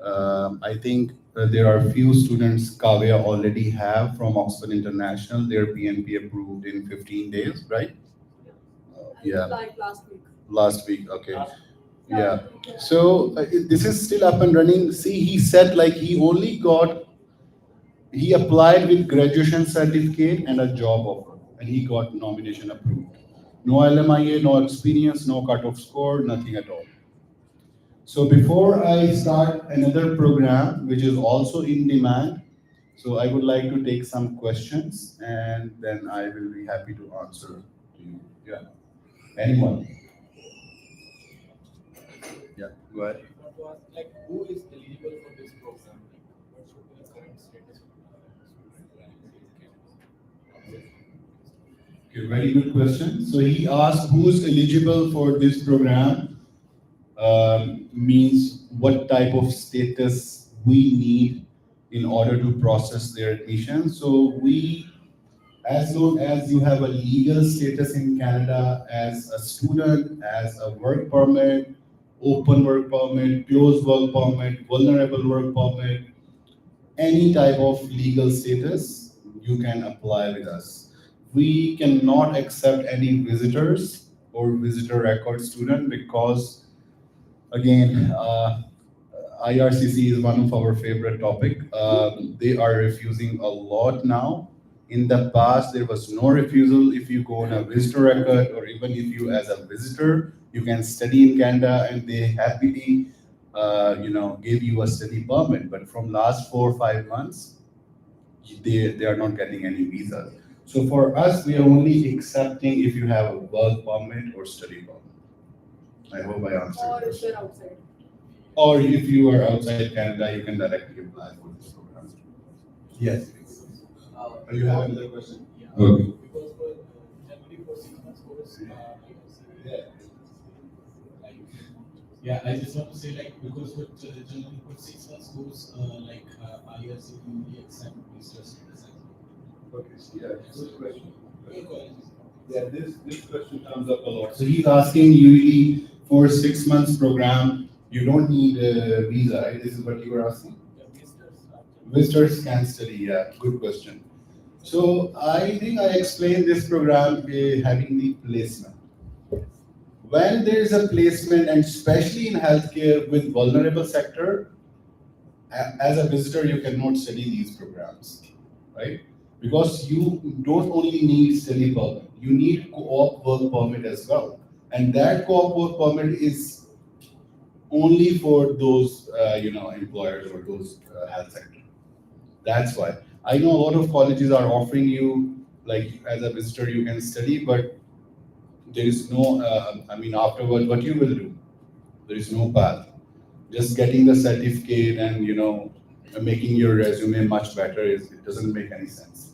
I think there are few students Kavya already have from Oxford International, their PNP approved in 15 days, right? Yeah. Like last week. Last week, okay. Yeah. So this is still up and running. See, he said like he applied with graduation certificate and a job offer, and he got nomination approved. No LMIA, no experience, no cutoff score, nothing at all. So before I start another program, which is also in demand, so I would like to take some questions and then I will be happy to answer to you. Yeah. Anyone? Yeah, go ahead. Like, who is eligible for this program? What should be the current status Okay, very good question. So he asked who's eligible for this program. Means what type of status we need in order to process their admission. So we, as long as you have a legal status in Canada as a student, as a work permit, open work permit, closed work permit, vulnerable work permit, any type of legal status, you can apply with us. We cannot accept any visitors or visitor record student because, again, IRCC is one of our favorite topic. They are refusing a lot now. In the past, there was no refusal if you go on a visitor record, or even if you as a visitor, you can study in Canada and they happily, give you a study permit. But from last 4 or 5 months, they are not getting any visa. So for us, we are only accepting if you have a work permit or study permit. I hope I answered. Or your if question. you're outside. Or if you are outside Canada, you can directly apply for this program. Yes. You have another question? Yeah. Okay. Because for generally for 6 months course, like, yeah, I just want to say like because for generally for 6 months course, IRC only accept visitors. Okay, yeah, good question. All colleges. Yeah, this question comes up a lot. So he's asking usually for 6 months program, you don't need a visa, right? This is what you were asking? Yeah, visitors. Visitors can study, yeah, good question. So I think I explained this program having the placement. When there is a placement, and especially in healthcare with vulnerable sector, as a visitor, you cannot study these programs, right? Because you don't only need study permit, you need co-op work permit as well. And that co-op work permit is only for those, employers or those health sector. That's why. I know a lot of colleges are offering you, like, as a visitor, you can study, but there is no, afterward, what you will do? There is no path. Just getting the certificate and, making your resume much better, it doesn't make any sense.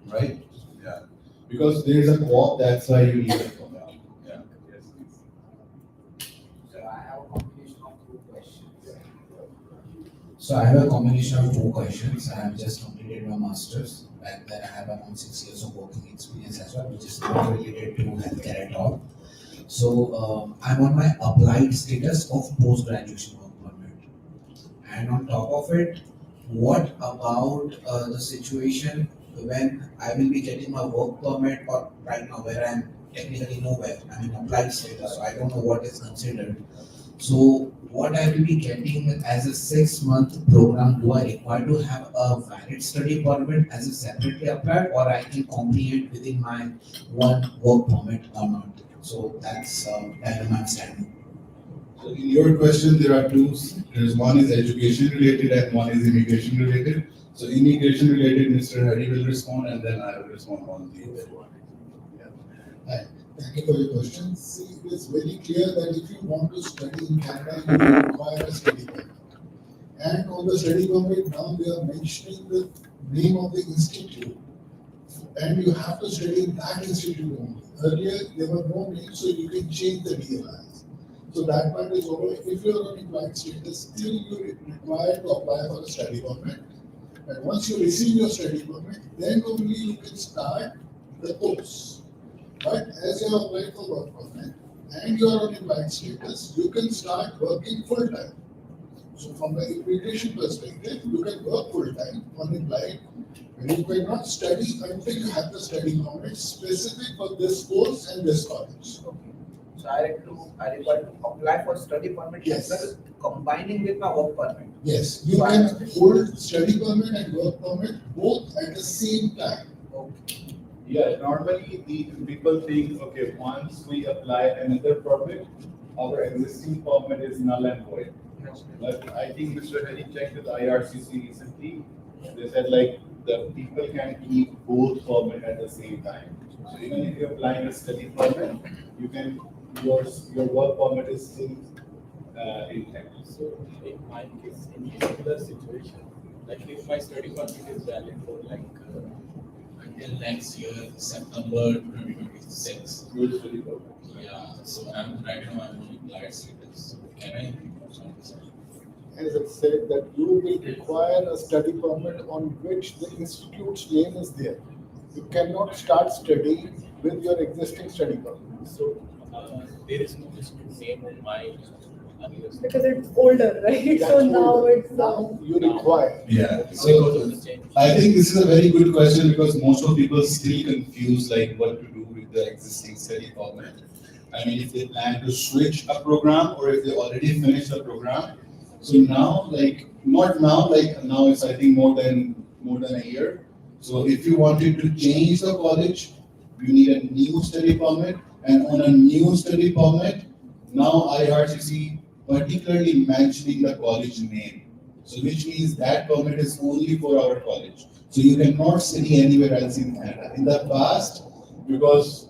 Right? Yeah. Because there is a co-op, that's why you need a co-op. Yeah. Yes, please. So I have a combination of two questions. I have just completed my master's, and then I have around 6 years of working experience as well, which is not related to healthcare at all. So I'm on my applied status of post-graduation work permit. And on top of it, what about the situation when I will be getting my work permit, or right now where I'm technically nowhere, I'm in applied status, so I don't know what is considered. So what I will be getting as a 6-month program, do I require to have a valid study permit as a separately applied, or I can complete within my one work permit or not? So that's where I'm standing. So in your question, there are two. There's one is education related and one is immigration related. So immigration related, Mr. Hari will respond, and then I will respond on the other one. Hi, thank you for your question. See, it is very clear that if you want to study in Canada, you will require a study permit. And on the study permit, now they are mentioning the name of the institute. And you have to study in that institute only. Earlier, there were no names, so you can change the DLIs. So that part is over. If you are on applied status, still you are required to apply for a study permit. And once you receive your study permit, then only you can start the course. But as you have applied for work permit and you are on applied status, you can start working full time. So from the immigration perspective, you can work full time on applied, and you cannot study until you have the study permit specific for this course and this college. So I require to apply for study permit Yes. as well, combining with my work permit. Yes, you can hold study permit and work permit both at the same time. Yeah, normally the people think, okay, once we apply another permit, our existing permit is null and void. But I think Mr. Hari checked with IRCC recently. They said like the people can keep both permit at the same time. So even if you're applying a study permit, you can your work permit is still intact. So in my case, in particular situation, like if my study permit is valid for until next year, September 2026. Your study permit. Yeah, so I'm right now I'm on applied status. Can I as I said, that you will require a study permit on which the institute's name is there. You cannot start studying with your existing study permit. So there is no institute name on my university. Because it's older, right? That's So now older. it's Now you require. Yeah. Because So of the change. I think this is a very good question because most of people still confuse like what to do with the existing study permit. I mean, if they plan to switch a program or if they already finished the program. So now, like not now, like now it's I think more than a year. So if you wanted to change the college, you need a new study permit, and on a new study permit, now IRCC particularly mentioning the college name. So which means that permit is only for our college. So you cannot study anywhere else in Canada. In the past, because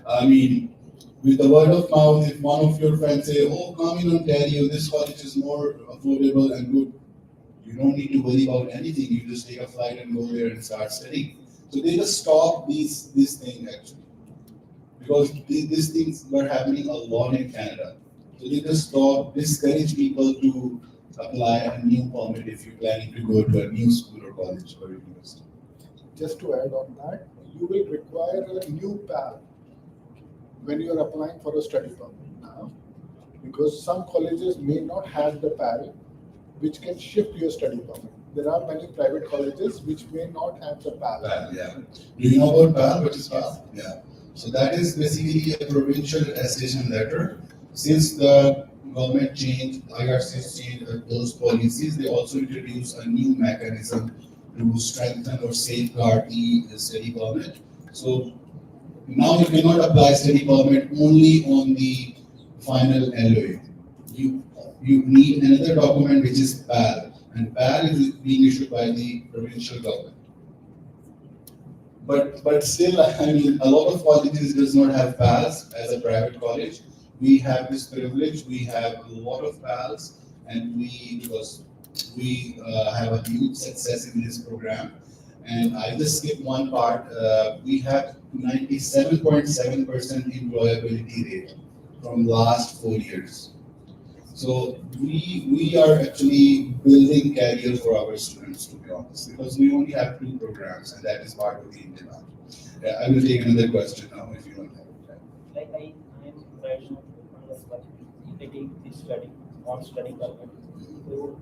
I mean, with the word of mouth, if one of your friends say, "Oh, come in Ontario, this college is more affordable and good," you don't need to worry about anything. You just take a flight and go there and start studying. So they just stop this thing actually, because these things were happening a lot in Canada. So they just stop, discourage people to apply a new permit if you're planning to go to a new school or college or university. Just to add on that, you will require a new PAL when you are applying for a study permit now, because some colleges may not have the PAL which can shift your study permit. There are many private colleges which may not have the PAL. PAL, yeah. Do you know about PAL? What is PAL? Yeah. So that is basically a provincial attestation letter. Since the government changed, IRCs changed those policies, they also introduced a new mechanism to strengthen or safeguard the study permit. So now you cannot apply study permit only on the final LOA. You need another document which is PAL, and PAL is being issued by the provincial government. But still, I mean, a lot of colleges does not have PALs as a private college. We have this privilege. We have a lot of PALs, and because we have a huge success in this program. And I just skip one part. We have 97.7% employability rate from last 4 years. So we are actually building careers for our students, to be honest, because we only have 2 programs, and that is part of the demand. I will take another question now if you don't have time. Like I am right now on the spot, taking this study on study permit. So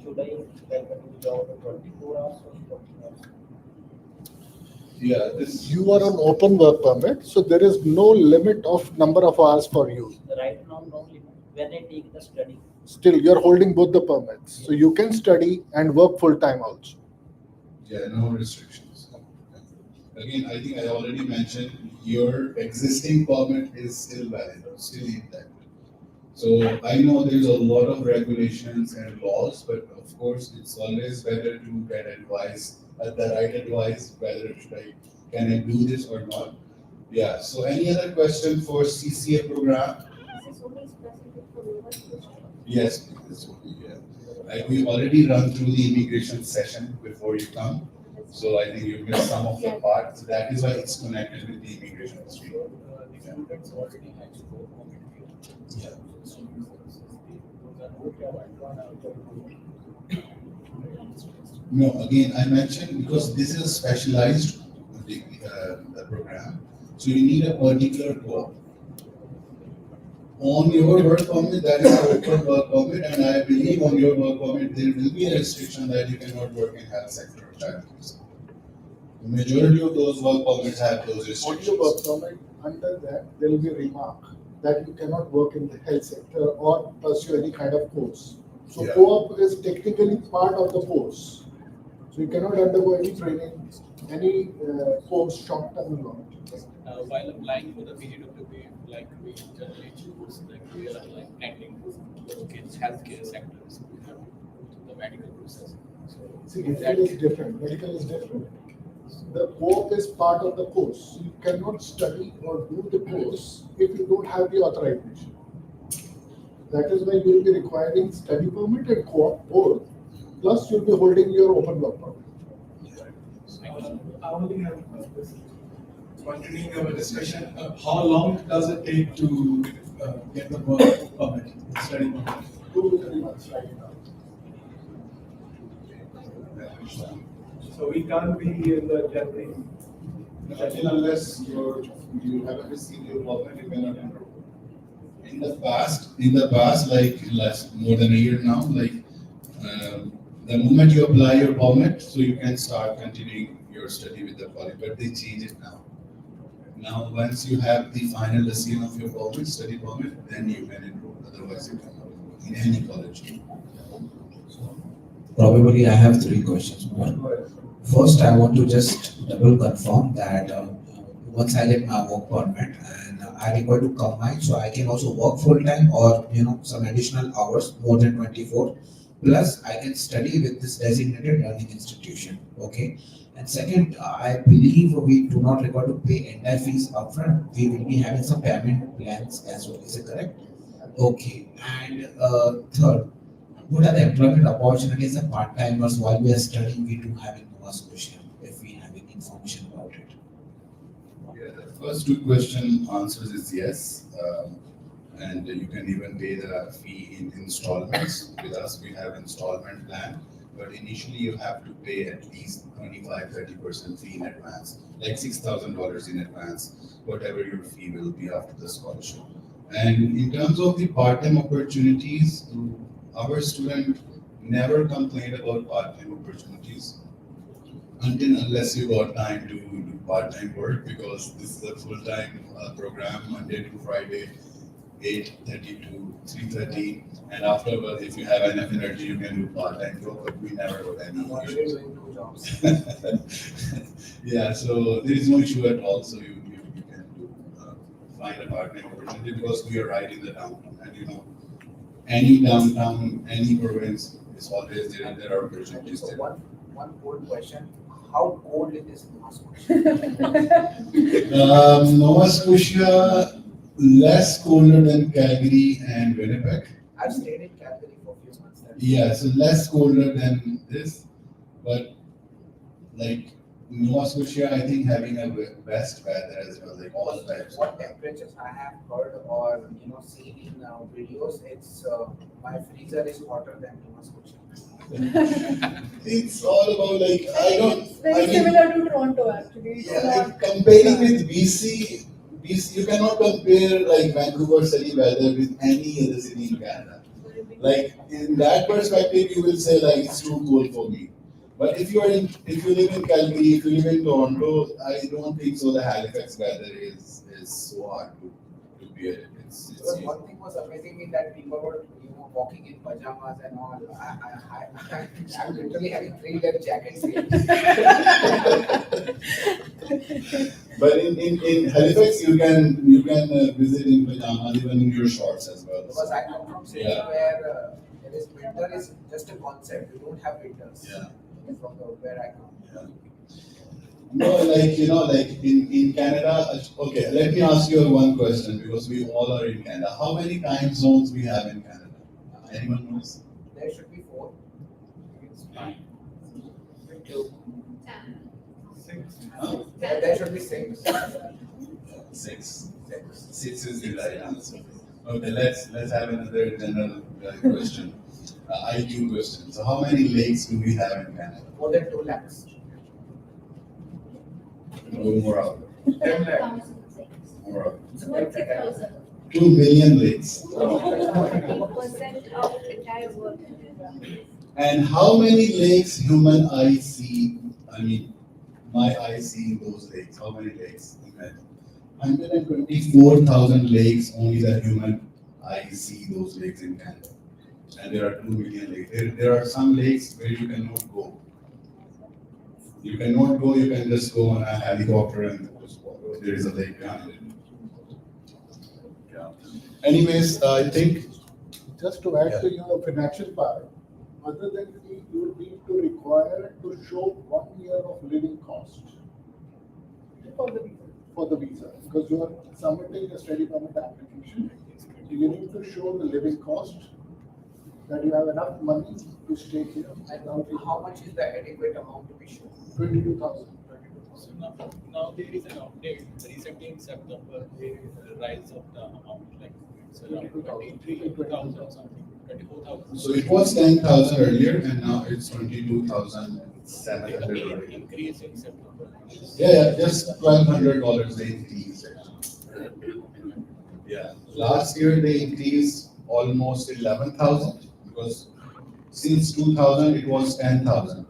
should I like do job 24 hours or 40 hours? Yeah, You are on open work permit, so there is no limit of number of hours for you. Right now, no limit. When I take the study, Still, you are holding both the permits, so you can study and work full time also. Yeah, no restrictions. Again, I think I already mentioned your existing permit is still valid, still intact. So I know there's a lot of regulations and laws, but of course it's always better to get advice, the right advice, whether can I do this or not. Yeah, so any other question for CCA program? This is only specific for university. Yes, this will be, yeah. Like we already run through the immigration session before you come. So I think you missed some of the parts. So that is why it's connected with the immigration stream. The students already have to go home. Yeah. No, again, I mentioned because this is a specialized program. So you need a particular code. On your work permit, that is an open work permit, and I believe on your work permit, there will be a restriction that you cannot work in health sector or childcare sector. The majority of those work permits have those On restrictions. your work permit, under that, there will be a remark that you cannot work in the health sector or pursue any kind of course. So Yeah. co-op is technically part of the course. So you cannot undergo any training, any course short term or long. While applying for the PGWP, like we generally choose like we are like acting kids healthcare sectors. We have to go through the medical process. So See, in medical that is different. Medical is different. The co-op is part of the course. You cannot study or do the course if you don't have the authorization. That is why you will be requiring study permit and co-op both. Plus, you'll be holding your open work permit. I only have continuing our discussion. How long does it take to get the work permit, study permit? 2 to 3 months right now. So we can't be in the January. Until unless you haven't received your permit, you cannot enroll. In the past, like last more than a year now, like the moment you apply your permit, so you can start continuing your study with the college. But they change it now. Now, once you have the final decision of your permit, study permit, then you can enroll. Otherwise, you cannot enroll in any college. Probably I have three questions. One, first, I want to just double confirm that once I get my work permit and I require to combine, so I can also work full time or some additional hours more than 24. Plus, I can study with this designated learning institution. Okay. And second, I believe we do not require to pay entire fees upfront. We will be having some payment plans as well. Is it correct? Okay. And third, what are the employment opportunities and part-timers while we are studying? We do have in Nova Scotia, if we have any information about it. Yeah, the first two question answers is yes, and you can even pay the fee in installments. With us, we have installment plan, but initially you have to pay at least 25-30% fee in advance, like $6,000 in advance, whatever your fee will be after the scholarship. And in terms of the part-time opportunities, our student never complained about part-time opportunities unless you got time to do part-time work, because this is a full-time program, Monday to Friday, 8:30 to 3:30, and afterwards, if you have enough energy, you can do part-time work, but we never got any issues. Yeah, so there is no issue at all, so you can do, find a part-time opportunity, because we are right in the downtown, and any downtown, any province is always there, and there are opportunities So there. one cold question: how cold it is in Moscow? Nova Scotia, less colder than Calgary and Winnipeg. I've stayed in Calgary for a few months. Yeah, so less colder than this, but like Nova Scotia, I think having a best weather as well, like all types. What temperatures I have heard or seen in videos, it's my freezer is hotter than Nova Scotia. It's all about like It's very similar to Toronto actually. It's Yeah, not- like comparing with BC, you cannot compare like Vancouver city weather with any other city in Canada. Like in that perspective, you will say like it's too cold for me. But if you live in Calgary, if you live in Toronto, I don't think so. The Halifax weather is so hard to bear. It's Because one thing was amazing in that people were walking in pajamas and all. I'm literally having 3 leather jackets here. But in Halifax, you can visit in pajamas, even in your shorts as well. Because I come from city Yeah. where winter is just a concept. We don't have winters. Yeah. From where I come. Yeah. No, like in Canada. Okay, let me ask you one question, because we all are in Canada. How many time zones we have in Canada? Anyone knows? There should be 4. It's fine. 2. Huh? There should be 6. 6. 6 is the right answer. Okay, let's have another general question. IQ question. So how many lakes do we have in Canada? More than 2 lakhs. More out. 10 lakhs. More out. It's a big figure. 2 million lakes. 40% of entire world. And how many lakes human eye see? I mean, my eye see in those lakes. How many lakes? 124,000 lakes only the human eye see those lakes in Canada. And there are 2 million lakes. There are some lakes where you cannot go. You cannot go, you can just go on a helicopter and just walk. There is a lake behind it. Yeah. Anyways, I think. Just to add to your financial part, other than fee, you would need to require to show 1 year of living cost for the visa, because you are submitting a study permit application. So you need to show the living cost, that you have enough money to stay here. And how much is the adequate amount to be shown? 22,000. So now there is an update. Recently in September, there is a rise of the amount, like it's around 23,000 something. 24,000. So it was 10,000 earlier, and now it's 22,700 already. Increase in September. Yeah, just $1,200 they increased. Yeah, last year they increased almost 11,000 because since 2000 it was 10,000.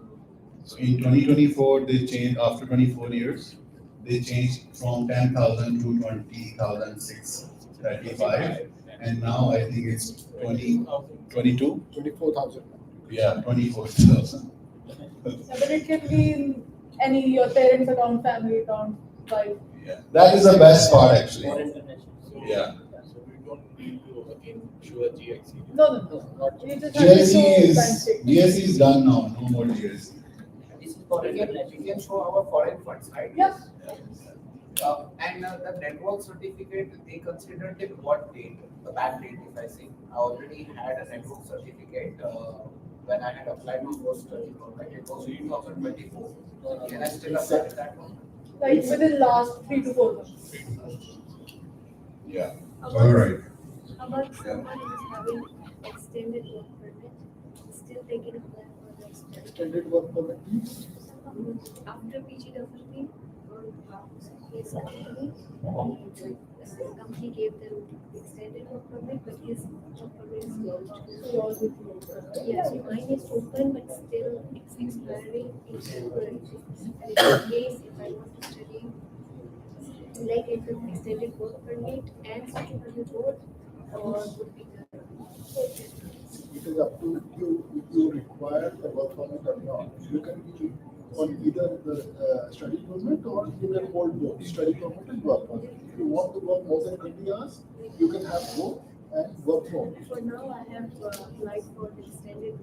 So in 2024 they changed after 24 years. They changed from 10,000 to 20,635, and now I think it's 22. 24,000. Yeah, 24,000. But it can be in any your parents' account, family account, wife. Yeah, that is the best part actually. For international. Yeah. So we don't need to again show a GXC. No. You just have to GSE show is bank statement. GSE is done now. No more GSE. This is for We international. can show our foreign funds, right? Yep. And the network certificate, they considered it what date? The back date, if I say. I already had a network certificate when I had applied my first study permit. It was 2024. Can I still apply to that one? Like within last 3 to 4 months. Yeah. About- All right. About someone who is having extended work permit, still they can apply for the Extended work permit. after PGWP or his company gave them extended work permit, but his work permit is closed. So yours would be open, right? Yeah, so mine is open, but still it's expiring in February. And in case if I want to study, like if an extended work permit and study board, or would be the It is up to you if you require the work permit or not. You can be on either the study permit or you can hold both study permit and work permit. If you want to work more than 20 hours, you can have both and work more. For now, I have applied for the extended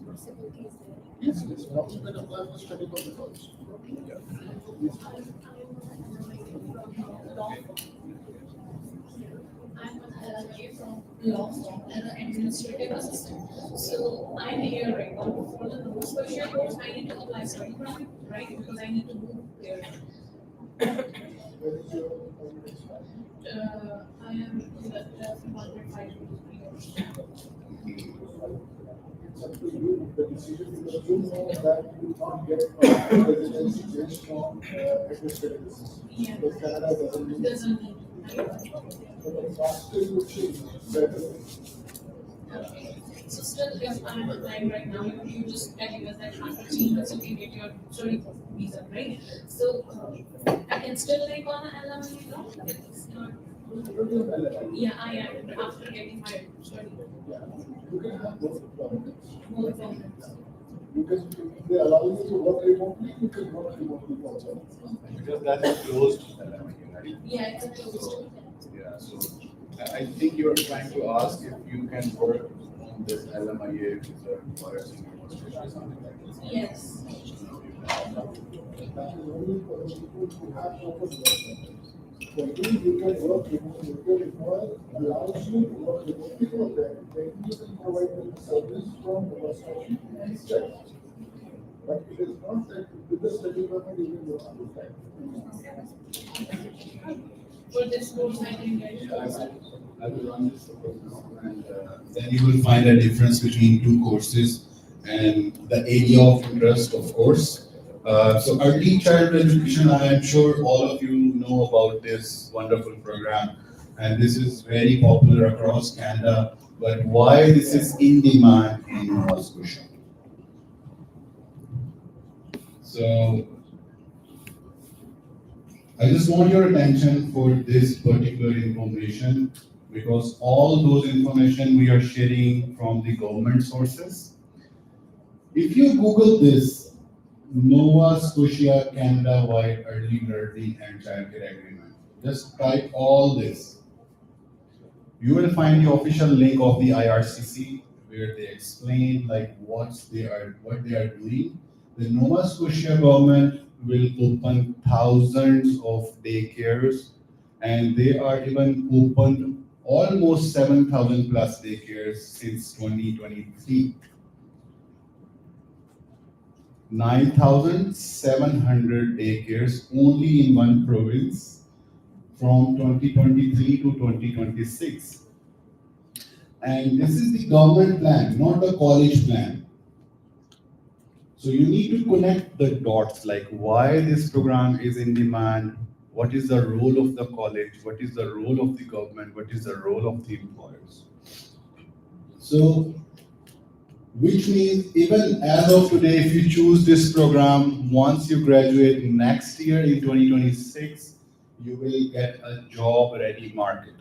possibilities there. Yes, now you can apply for study permit also. Yes. I'm an LLA from law firm and an administrative assistant. So I'm here right now for the rules special course. I need to apply study permit, right? Because I need to move there. Where is your I am in the 105 years. It's up to you, the decision, because you know that you will not get residency based on administrative assistance. Yeah. Because Canada doesn't need. Doesn't mean, So the faster you change, better. okay. So still, if I'm applying right now, you just telling us that after 3 months you can get your study visa, right? So I can still take on an Almanin now? It's not. Yeah, I am after getting my study. Yeah. You can have both permits. More permanent. You can, if they allow you to work remotely, you can work remotely also. Because that is closed. Right? Yeah, it's a closed. Yeah. So I think you are trying to ask if you can work on this LMIA visa for a senior university or something like this. Yes. That is only for the people who have open work permits. For you, you can work remotely. If your employer allows you to work remotely for them, then you can provide them service from the work station and check. But it is not that with the study permit you can work full time. For this course, I can get. I will run this and then you will find a difference between two courses and the area of interest, of course. So early child education, I am sure all of you know about this wonderful program, and this is very popular across Canada. But why this is in demand in Nova Scotia? So I just want your attention for this particular information because all those information we are sharing from the government sources. If you Google this, Nova Scotia Canada-wide Early Learning and Childcare Agreement, just type all this. You will find the official link of the IRCC where they explain like what they are doing. The Nova Scotia government will open thousands of daycares, and they are even opened almost 7,000 plus daycares since 2023. 9,700 daycares only in one province from 2023 to 2026. And this is the government plan, not the college plan. So you need to connect the dots, like why this program is in demand, what is the role of the college, what is the role of the government, what is the role of the employers. So, which means even as of today, if you choose this program, once you graduate next year in 2026, you will get a job-ready market.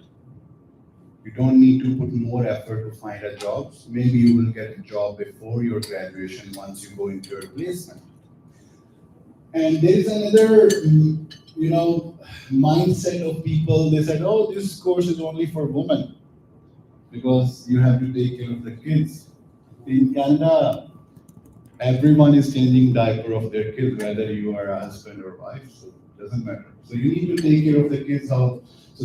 You don't need to put more effort to find a job. So maybe you will get a job before your graduation once you go into your placement. And there is another, mindset of people. They said, "Oh, this course is only for women because you have to take care of the kids." In Canada, everyone is changing diaper of their kids, whether you are a husband or wife. So it doesn't matter. So you need to take care of the kids. So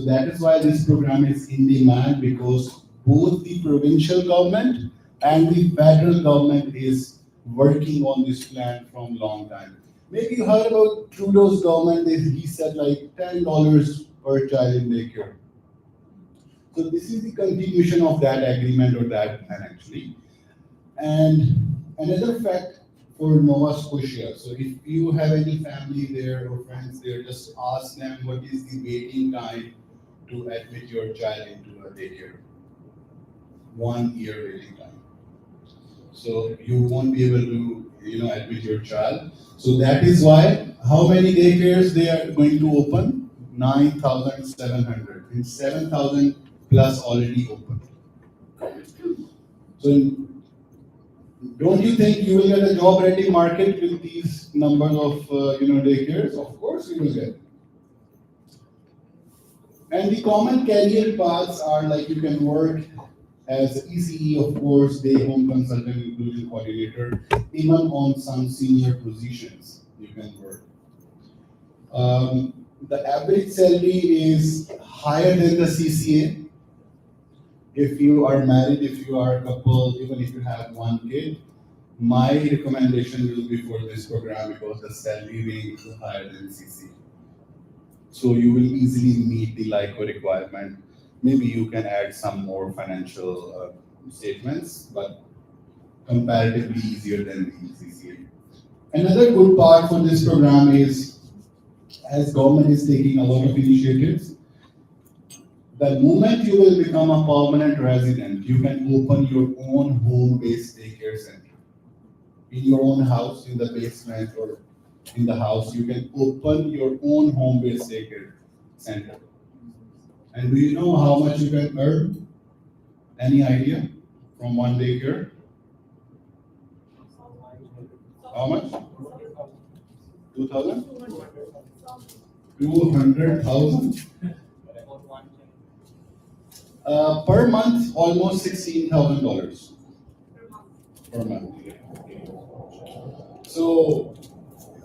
that is why this program is in demand, because both the provincial government and the federal government is working on this plan from long time. Maybe you heard about Trudeau's government. He said like $10 per child in daycare. So this is the continuation of that agreement or that plan actually. And another fact for Nova Scotia. So if you have any family there or friends there, just ask them what is the waiting time to admit your child into a daycare. 1 year waiting time. So you won't be able to, admit your child. So that is why, how many daycares they are going to open? 9,700. And 7,000 plus already open. So don't you think you will get a job-ready market with these numbers of, daycares? Of course you will get. And the common career paths are like you can work as ECE, of course, day home consultant, inclusion coordinator, even on some senior positions you can work. The average salary is higher than the CCA. If you are married, if you are a couple, even if you have one kid, my recommendation will be for this program because the salary range is higher than CCA. So you will easily meet the LICO requirement. Maybe you can add some more financial statements, but comparatively easier than the CCA. Another good part for this program is, as government is taking a lot of initiatives, the moment you will become a permanent resident, you can open your own home-based daycare center. In your own house, in the basement or in the house, you can open your own home-based daycare center. And do you know how much you can earn? Any idea from one daycare? How much? 2,000? 200,000? Per month, almost $16,000 per month. So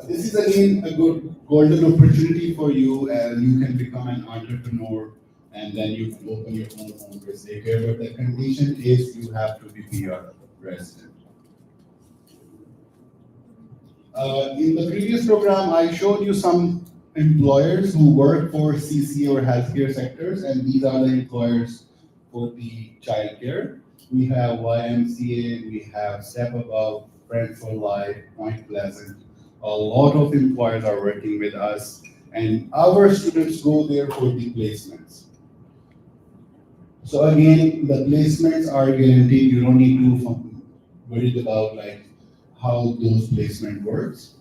this is again a good golden opportunity for you, and you can become an entrepreneur, and then you can open your own home-based daycare. But the condition is you have to be PR resident. In the previous program, I showed you some employers who work for CC or healthcare sectors, and these are the employers for the childcare. We have YMCA, we have Step Above, Friends for Life, Point Pleasant. A lot of employers are working with us, and our students go there for the placements. So again, the placements are guaranteed. You don't need to worry about like how those placement works.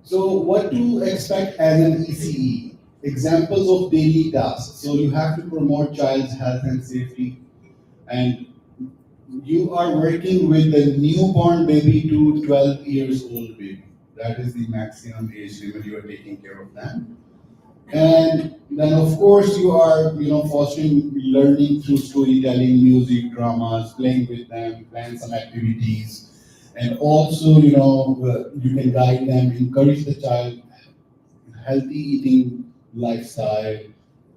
So what to expect as an ECE? Examples of daily tasks. So you have to promote child's health and safety, and you are working with the newborn baby to 12 years old baby. That is the maximum age limit you are taking care of them. And then of course you are, fostering learning through storytelling, music, dramas, playing with them, plan some activities, and also, you can guide them, encourage the child, healthy eating lifestyle,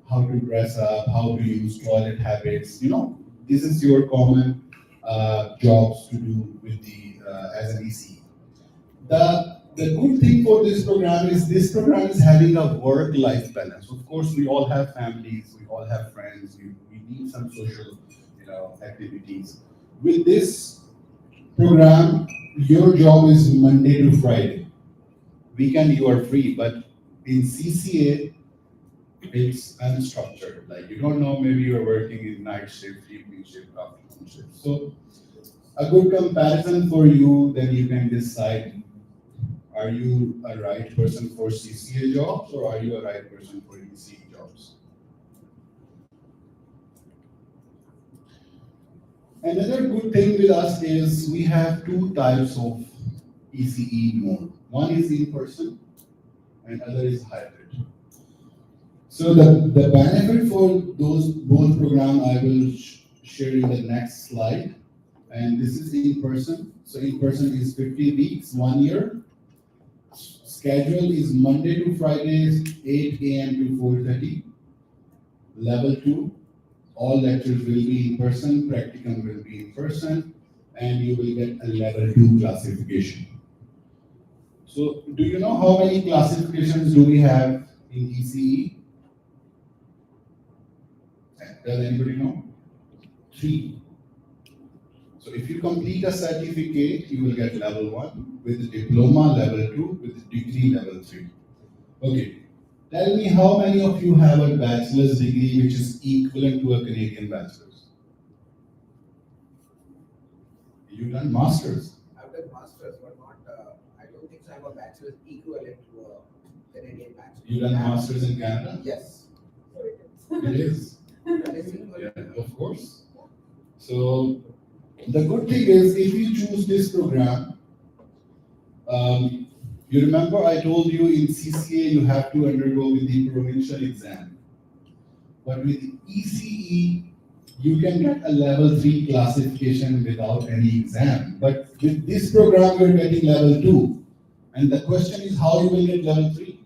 how to dress up, how to use toilet habits. This is your common jobs to do with the as an EC. The The good thing for this program is having a work-life balance. Of course, we all have families, we all have friends, we need some social, activities. With this program, your job is Monday to Friday. Weekend you are free, but in CCA, it's unstructured. Like you don't know, maybe you're working in night shift, evening shift, afternoon shift. So a good comparison for you, then you can decide, are you a right person for CCA jobs or are you a right person for ECE jobs? Another good thing with us is we have two types of ECE mode. One is in person and other is hybrid. So the benefit for those both programs I will share in the next slide. And this is in person. So in person is 50 weeks, 1 year. Schedule is Monday to Fridays, 8 a.m. to 4:30. Level 2, all lectures will be in person, practicum will be in person, and you will get a level 2 classification. So do you know how many classifications do we have in ECE? Does anybody know? 3. So if you complete a certificate, you will get level 1, with the diploma level 2, with the degree level 3. Okay, tell me how many of you have a bachelor's degree which is equivalent to a Canadian bachelor's? You've done masters. I've done masters, but not, I don't think so I have a bachelor's equivalent to a Canadian bachelor's. You've done masters in Canada? Yes. It is. That is equivalent. Yeah, of course. So the good thing is, if you choose this program, you remember I told you in CCA you have to undergo with the provincial exam. But with ECE, you can get a level 3 classification without any exam. But with this program, you're getting level 2. And the question is how you will get level 3?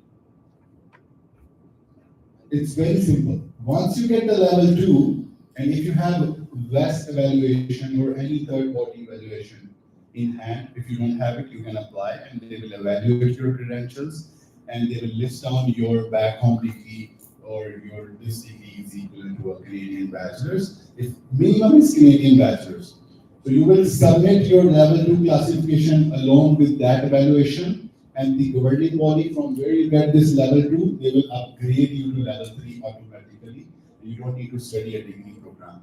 It's very simple. Once you get the level 2, and if you have West evaluation or any third-party evaluation in hand, if you don't have it, you can apply and they will evaluate your credentials and they will list down your back home degree or your this degree is equivalent to a Canadian bachelor's. If minimum is Canadian bachelor's. So you will submit your level 2 classification along with that evaluation, and the governing body from where you get this level 2, they will upgrade you to level 3 automatically. You don't need to study a degree program.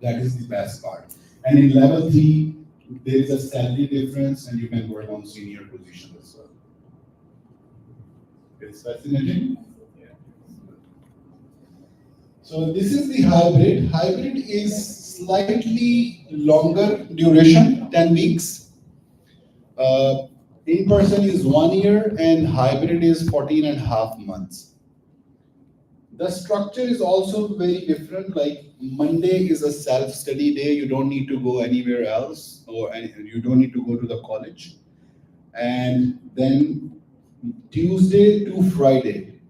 That is the best part. And in level 3, there is a salary difference and you can work on senior position as well. It's fascinating. Yeah. So this is the hybrid. Hybrid is slightly longer duration, 10 weeks. In person is 1 year and hybrid is 14.5 months. The structure is also very different. Like Monday is a self-study day. You don't need to go anywhere else, or you don't need to go to the college. And then Tuesday to Friday,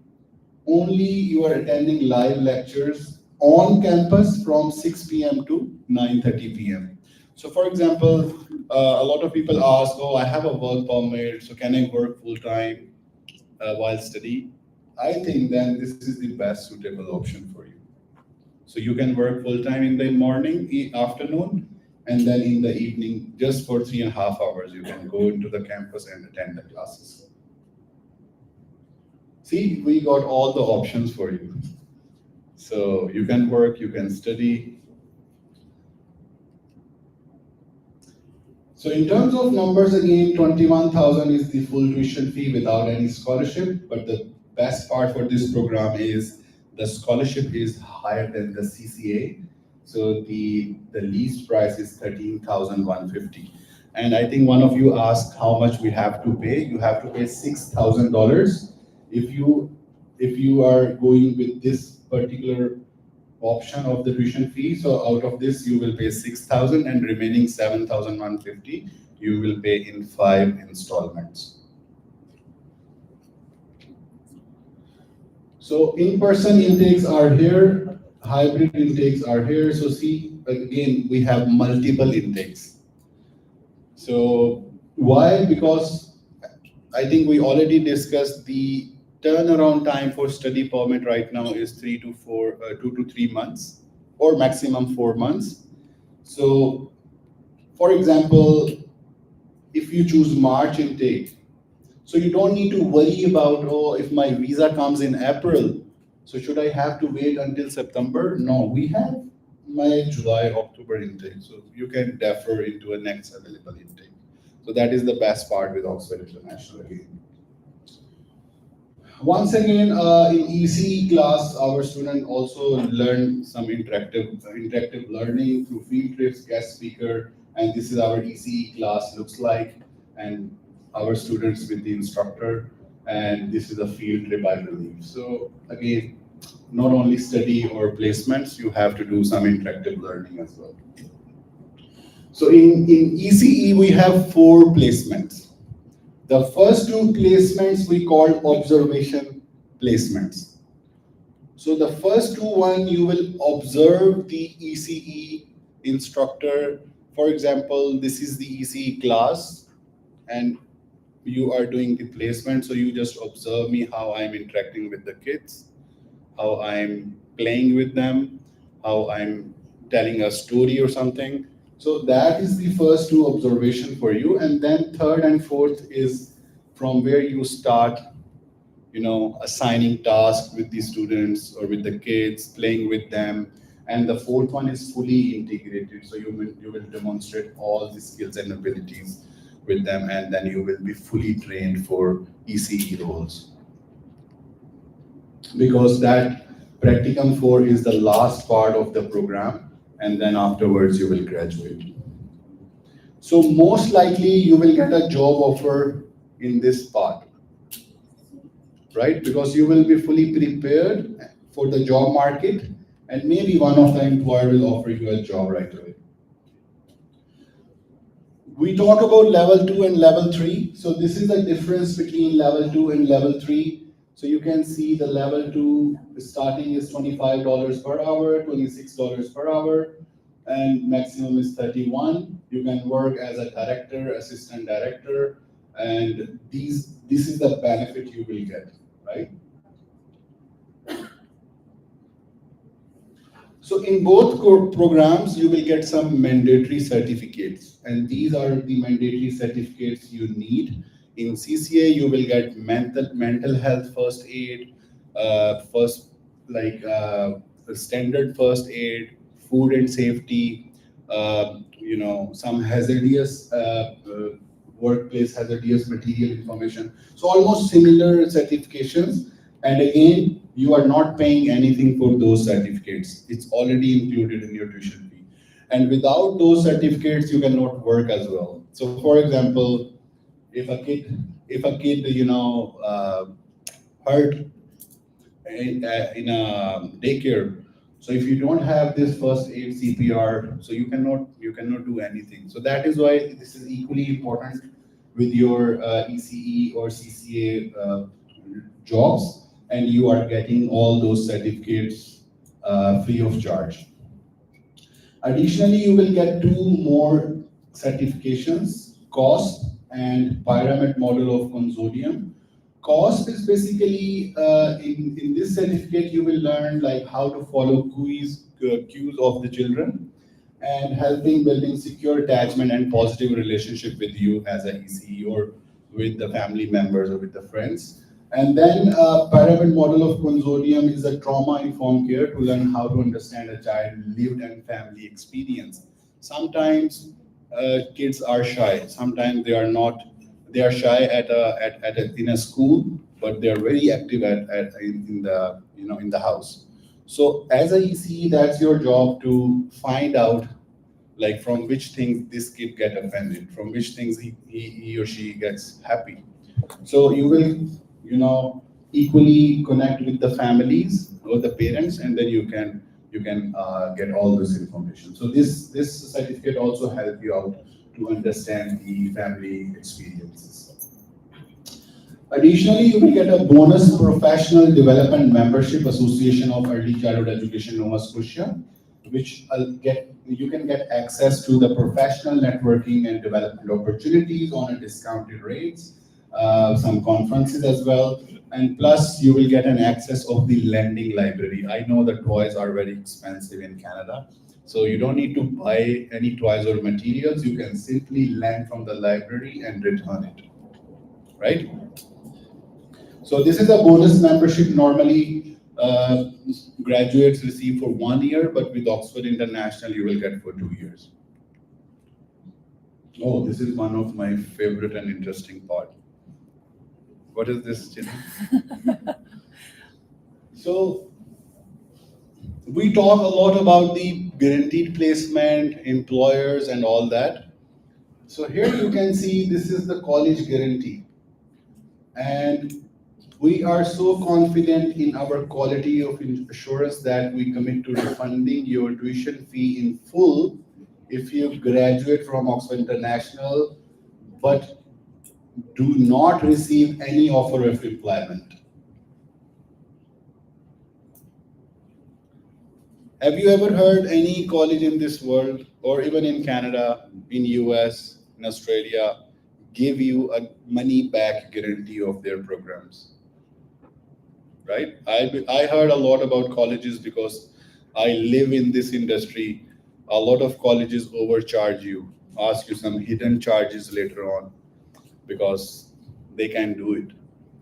only you are attending live lectures on campus from 6 p.m. to 9:30 p.m. So for example, a lot of people ask, oh, I have a work permit, so can I work full-time while studying? I think then this is the best suitable option for you. So you can work full-time in the morning, afternoon, and then in the evening, just for 3.5 hours, you can go into the campus and attend the classes. See, we got all the options for you. So you can work, you can study. So in terms of numbers, again, 21,000 is the full tuition fee without any scholarship, but the best part for this program is the scholarship is higher than the CCA. So the least price is 13,150. And I think one of you asked how much we have to pay. You have to pay $6,000 if you are going with this particular option of the tuition fee. So out of this, you will pay 6,000 and remaining 7,150 you will pay in 5 installments. So in-person intakes are here, hybrid intakes are here. So see, again, we have multiple intakes. So why? Because I think we already discussed the turnaround time for study permit right now is 2 to 3 months, or maximum 4 months. So, for example, if you choose March intake, so you don't need to worry about, oh, if my visa comes in April, so should I have to wait until September? No, we have May, July, October intake, so you can defer into a next available intake. So that is the best part with Oxford International again. Once again, in ECE class, our student also learn some interactive learning through field trips, guest speaker, and this is our ECE class looks like, and our students with the instructor, and this is a field trip, I believe. So again, not only study or placements, you have to do some interactive learning as well. So in ECE, we have 4 placements. The first 2 placements we call observation placements. So the first 2 you will observe the ECE instructor. For example, this is the ECE class, and you are doing the placement, so you just observe me how I'm interacting with the kids, how I'm playing with them, how I'm telling a story or something. So that is the first 2 observation for you, and then 3rd and 4th is from where you start, assigning tasks with the students or with the kids, playing with them, and the 4th one is fully integrated. So you will demonstrate all the skills and abilities with them, and then you will be fully trained for ECE roles. Because that practicum 4 is the last part of the program, and then afterwards you will graduate. So most likely you will get a job offer in this part, right? Because you will be fully prepared for the job market, and maybe one of the employer will offer you a job right away. We talk about level 2 and level 3. So this is the difference between level 2 and level 3. So you can see the level 2 starting is $25 per hour, $26 per hour, and maximum is 31. You can work as a director, assistant director, and this is the benefit you will get, right? So in both programs, you will get some mandatory certificates, and these are the mandatory certificates you need. In CCA, you will get mental health first aid, standard first aid, food and safety, some hazardous workplace hazardous material information. So almost similar certifications, and again, you are not paying anything for those certificates. It's already included in your tuition fee. And without those certificates, you cannot work as well. So for example, if a kid hurt in a daycare, so if you don't have this first aid CPR, so you cannot do anything. So that is why this is equally important with your ECE or CCA jobs, and you are getting all those certificates free of charge. Additionally, you will get 2 more certifications, COSP and Pyramid Model of Consortium. COSP is basically, in this certificate, you will learn like how to follow cues of the children, and helping building secure attachment and positive relationship with you as an ECE or with the family members or with the friends. And then Pyramid Model of Consortium is a trauma-informed care to learn how to understand a child's lived and family experience. Sometimes kids are shy. Sometimes they are not. They are shy in a school, but they are very active in the house. So as a ECE, that's your job to find out like from which things this kid get offended, from which things he or she gets happy. So you will equally connect with the families or the parents, and then you can get all this information. So this certificate also help you out to understand the family experiences. Additionally, you will get a bonus professional development membership Association of Early Childhood Education Nova Scotia, which you can get access to the professional networking and development opportunities on a discounted rates. some conferences as well. And plus you will get an access of the lending library. I know the toys are very expensive in Canada. So you don't need to buy any toys or materials. You can simply lend from the library and return it, right? So this is a bonus membership normally graduates receive for 1 year, but with Oxford International, you will get for 2 years. Oh, this is one of my favorite and interesting part. What is this, Chinna? So we talk a lot about the guaranteed placement, employers and all that. So here you can see this is the college guarantee. And we are so confident in our quality of assurance that we commit to refunding your tuition fee in full if you graduate from Oxford International but do not receive any offer of employment. Have you ever heard any college in this world, or even in Canada, in US, in Australia, give you a money back guarantee of their programs? Right? I heard a lot about colleges because I live in this industry. A lot of colleges overcharge you, ask you some hidden charges later on because they can do it.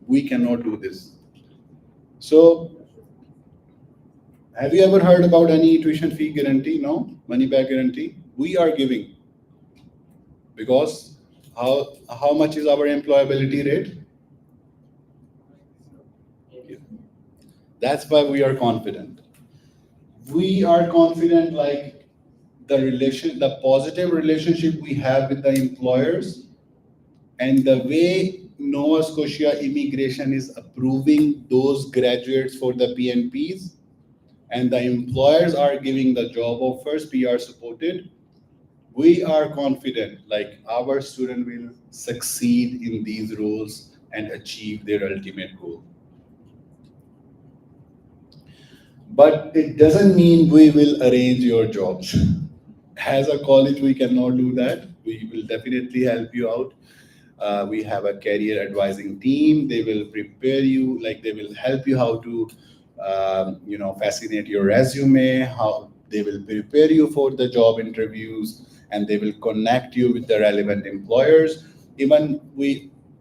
We cannot do this. So, have you ever heard about any tuition fee guarantee? No? Money back guarantee? We are giving. Because how much is our employability rate? That's why we are confident. We are confident like the positive relationship we have with the employers and the way Nova Scotia immigration is approving those graduates for the PNPs and the employers are giving the job offers, PR supported. We are confident like our student will succeed in these roles and achieve their ultimate goal. But it doesn't mean we will arrange your jobs. As a college, we cannot do that. We will definitely help you out. We have a career advising team. They will prepare you, like they will help you how to, fascinate your resume, how they will prepare you for the job interviews, and they will connect you with the relevant employers. Even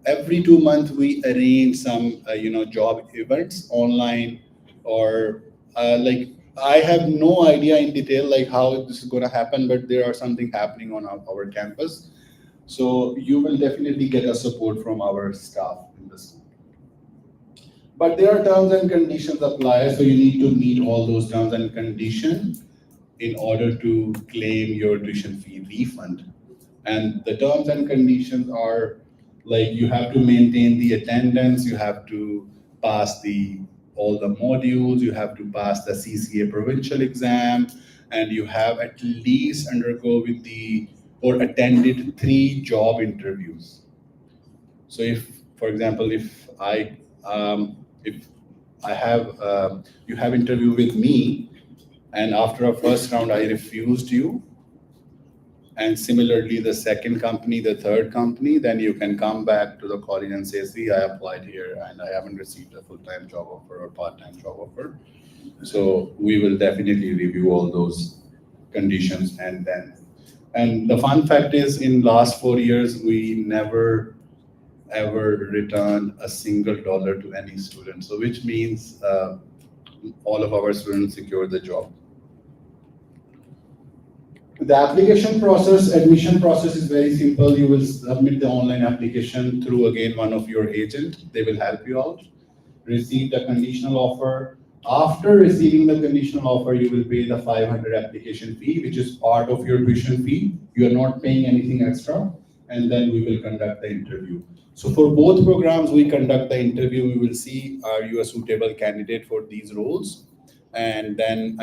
every 2 months, we arrange some, job events online or I have no idea in detail like how this is going to happen, but there are something happening on our campus. So you will definitely get a support from our staff in this. But there are terms and conditions apply, so you need to meet all those terms and conditions in order to claim your tuition fee refund. And the terms and conditions are like you have to maintain the attendance, you have to pass all the modules, you have to pass the CCA provincial exam, and you have at least undergo or attended 3 job interviews. So if, for example, if you have interview with me, and after a first round I refused you, and similarly the second company, the third company, then you can come back to the college and say, see, I applied here and I haven't received a full-time job offer or part-time job offer. So we will definitely review all those conditions and the fun fact is in last 4 years, we never ever returned a single dollar to any student. So which means all of our students secure the job. The application process, admission process is very simple. You will submit the online application through, again, one of your agents. They will help you out. Receive the conditional offer. After receiving the conditional offer, you will pay the 500 application fee, which is part of your tuition fee. You are not paying anything extra. And then we will conduct the interview. So for both programs, we conduct the interview. We will see, are you a suitable candidate for these roles? And then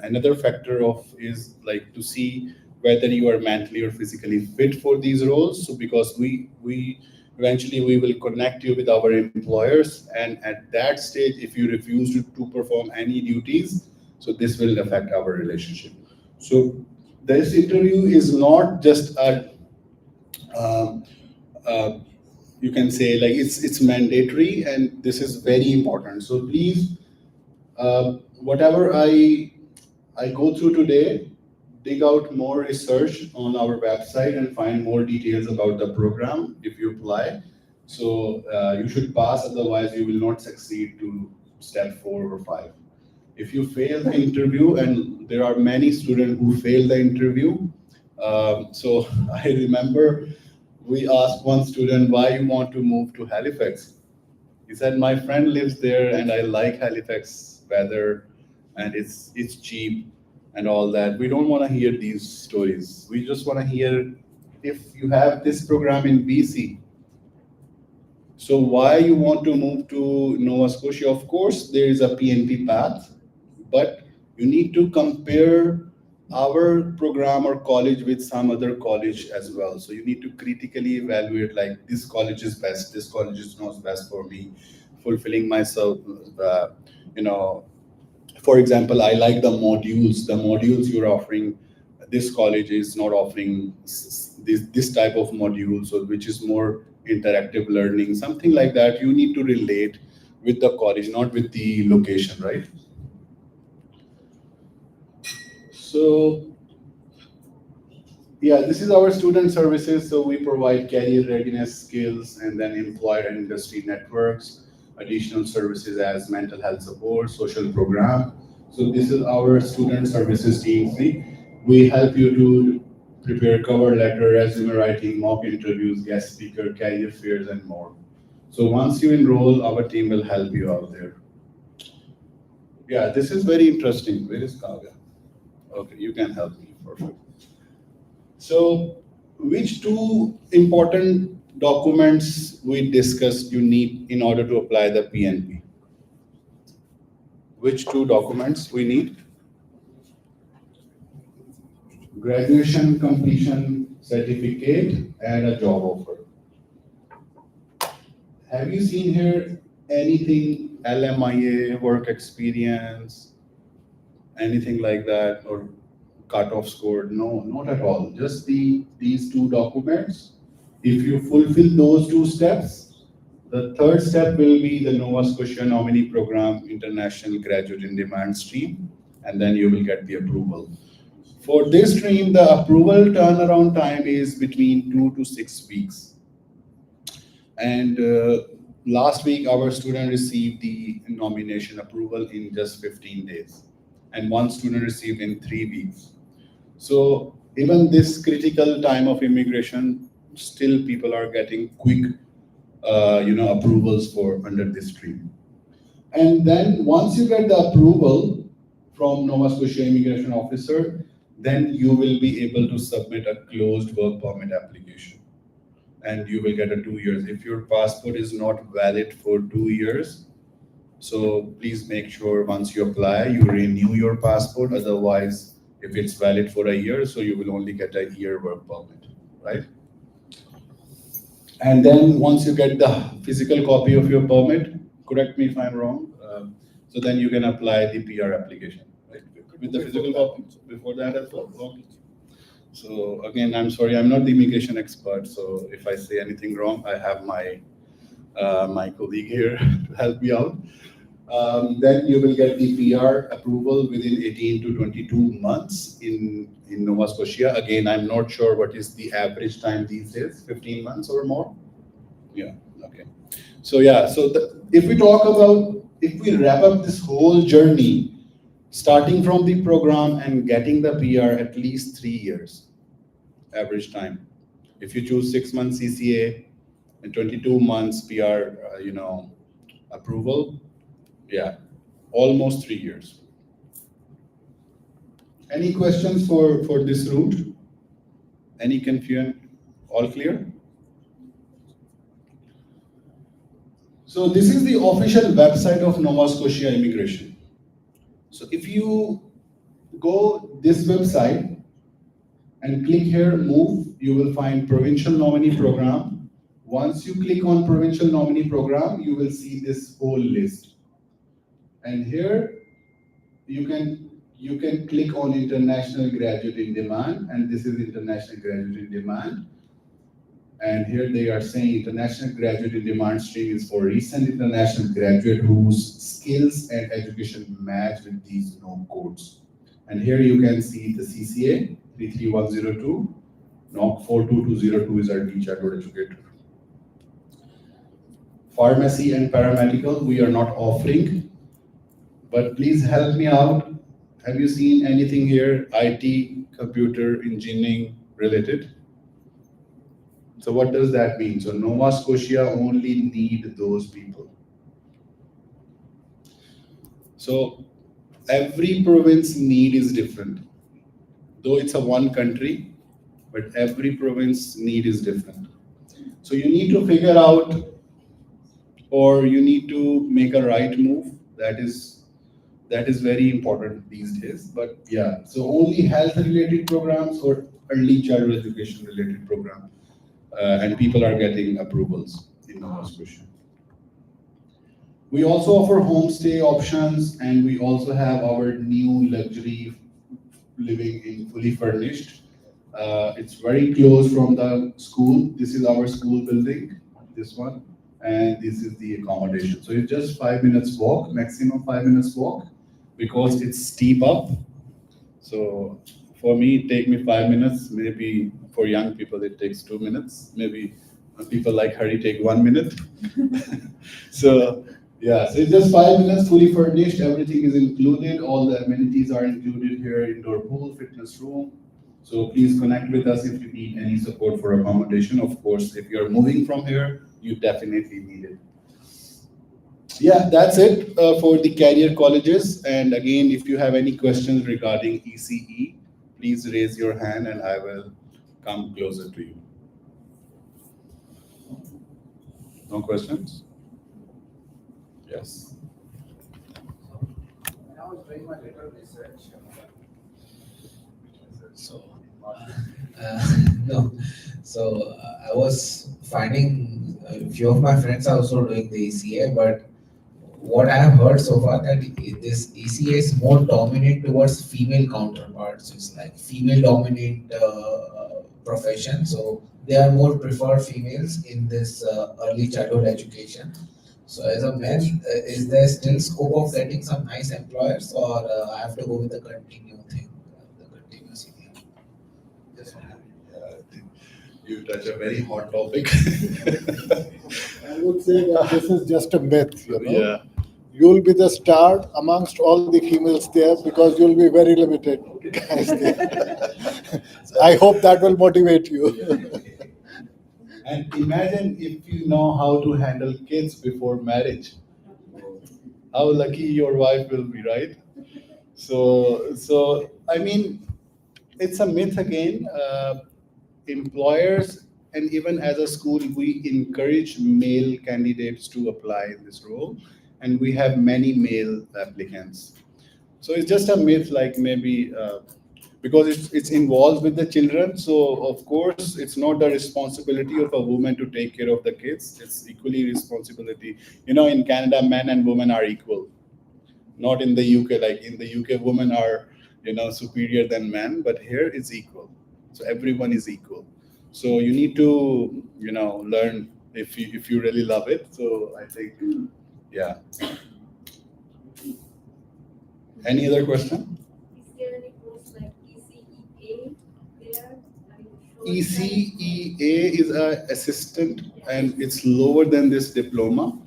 another factor is like to see whether you are mentally or physically fit for these roles. So because we eventually we will connect you with our employers, and at that stage, if you refuse to perform any duties, so this will affect our relationship. So this interview is not just a you can say like it's mandatory, and this is very important. So please, whatever I go through today, dig out more research on our website and find more details about the program if you apply. So you should pass, otherwise you will not succeed to step 4 or 5. If you fail the interview, and there are many students who fail the interview, so I remember we asked one student, why you want to move to Halifax? He said, my friend lives there and I like Halifax weather and it's cheap and all that. We don't want to hear these stories. We just want to hear, if you have this program in BC, so why you want to move to Nova Scotia? Of course, there is a PNP path, but you need to compare our program or college with some other college as well. So you need to critically evaluate, like, this college is best, this college is not best for me, fulfilling myself. You know, for example, I like the modules you're offering. This college is not offering this type of module, so which is more interactive learning, something like that. You need to relate with the college, not with the location, right? So yeah, this is our student services. So we provide career readiness skills and then employer and industry networks, additional services as mental health support, social program. So this is our student services team. We help you to prepare cover letter, resume writing, mock interviews, guest speaker, career fairs, and more. So once you enroll, our team will help you out there. Yeah, this is very interesting. Where is Kavya? Okay, you can help me. Perfect. So, which 2 important documents we discussed you need in order to apply the PNP? Which 2 documents we need? Graduation completion certificate and a job offer. Have you seen here anything LMIA, work experience, anything like that, or cutoff score? No, not at all. Just these 2 documents. If you fulfill those 2 steps, the third step will be the Nova Scotia Nominee Program International Graduate in Demand stream, and then you will get the approval. For this stream, the approval turnaround time is between 2 to 6 weeks. And last week, our student received the nomination approval in just 15 days. And one student received in 3 weeks. So even this critical time of immigration, still people are getting quick, approvals for under this stream. And then once you get the approval from Nova Scotia immigration officer, then you will be able to submit a closed work permit application. And you will get a 2 years. If your passport is not valid for 2 years, so please make sure once you apply, you renew your passport. Otherwise, if it's valid for a year, so you will only get a year work permit, right? And then once you get the physical copy of your permit, correct me if I'm wrong, so then you can apply the PR application, right? With the physical copy before that as well. Okay. So again, I'm sorry, I'm not the immigration expert. So if I say anything wrong, I have my my colleague here to help me out. Then you will get the PR approval within 18 to 22 months in Nova Scotia. Again, I'm not sure what is the average time these days, 15 months or more? Yeah, okay. So yeah, so if we wrap up this whole journey, starting from the program and getting the PR, at least 3 years, average time. If you choose 6 months CCA and 22 months PR, approval, yeah, almost 3 years. Any questions for this route? Any confusion? All clear? So this is the official website of Nova Scotia Immigration. So if you go this website and click here, move, you will find provincial nominee program. Once you click on provincial nominee program, you will see this whole list. And here you can click on international graduate in demand, and this is international graduate in demand. And here they are saying international graduate in demand stream is for recent international graduate whose skills and education match with these known codes. And here you can see the CCA 33102, NOC 42202 is our teacher educator. Pharmacy and paramedical, we are not offering, but please help me out. Have you seen anything here, IT, computer, engineering related? So what does that mean? So Nova Scotia only need those people. So every province need is different. Though it's a one country, but every province need is different. So you need to figure out, or you need to make a right move. That is very important these days. But yeah, so only health related programs or early childhood education related program, and people are getting approvals in Nova Scotia. We also offer homestay options, and we also have our new luxury living in fully furnished. It's very close from the school. This is our school building, this one, and this is the accommodation. So it's just 5 minutes walk, maximum 5 minutes walk, because it's steep up. So for me, it take me 5 minutes. Maybe for young people, it takes 2 minutes. Maybe people like Hari take 1 minute. So yeah, so it's just 5 minutes, fully furnished. Everything is included. All the amenities are included here: indoor pool, fitness room. So please connect with us if you need any support for accommodation. Of course, if you're moving from here, you definitely need it. Yeah, that's it for the career colleges. And again, if you have any questions regarding ECE, please raise your hand and I will come closer to you. No questions? Yes. When I was doing my little research, So, no. So I was finding a few of my friends are also doing the ECA, but what I have heard so far that this ECA is more dominant towards female counterparts. It's like female dominant profession. So they are more preferred females in this early childhood education. So as a man, is there still scope of getting some nice employers, or I have to go with the continuum thing, the continuous ECA? Just one. You touch a very hot topic. I would say that this is just a myth, you know. Yeah. You'll be the star amongst all the females there because you'll be very limited guys there. I hope that will motivate you. And imagine if you know how to handle kids before marriage. How lucky your wife will be, right? So I mean, it's a myth again. Employers and even as a school, we encourage male candidates to apply in this role, and we have many male applicants. So it's just a myth, like maybe because it's involved with the children. So of course, it's not the responsibility of a woman to take care of the kids. It's equally responsibility. You know, in Canada, men and women are equal. Not in the UK. Like in the UK, women are superior than men, but here it's equal. So everyone is equal. So you need to learn if you really love it. So I think, yeah. Any other question? Is there any course like ECEA there? ECEA is a assistant, and it's lower than this diploma,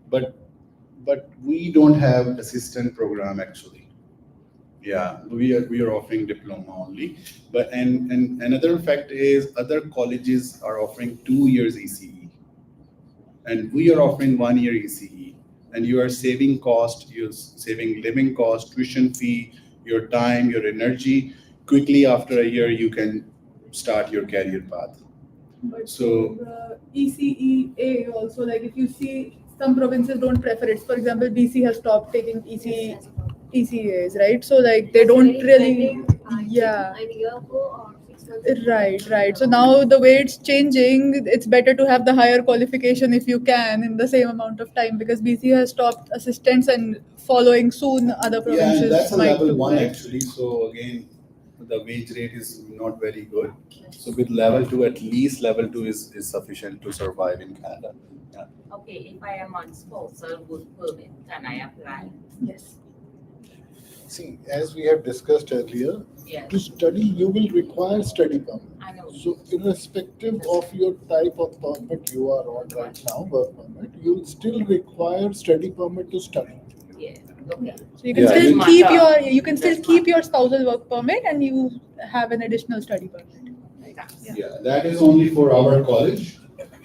but we don't have assistant program actually. Yeah, we are offering diploma only. But and another fact is other colleges are offering 2 years ECE, and we are offering 1 year ECE. And you are saving cost, you're saving living cost, tuition fee, your time, your energy. Quickly after a year, you can start your career path. But So ECEA also, like if you see some provinces don't prefer it. For example, BC has stopped taking ECAs, right? So like they don't really, yeah. A year ago or 6 months ago. Right. So now the way it's changing, it's better to have the higher qualification if you can in the same amount of time, because BC has stopped assistants and following soon other yeah, and provinces that's a might level too, 1 right? actually. So again, the wage rate is not very good. So with level 2, at least level 2 is sufficient to survive in Canada. Yeah. Okay, if I am on sponsor work permit, can I apply? Yes. See, as we have discussed earlier, Yes, to study you will require study permit. I know. So irrespective of your type of permit you are on right now, work permit, you will still require study permit to study. Yeah, okay. So you can Yeah, still you- keep your spousal work permit and you have an additional study permit. Yeah, that is only for our college,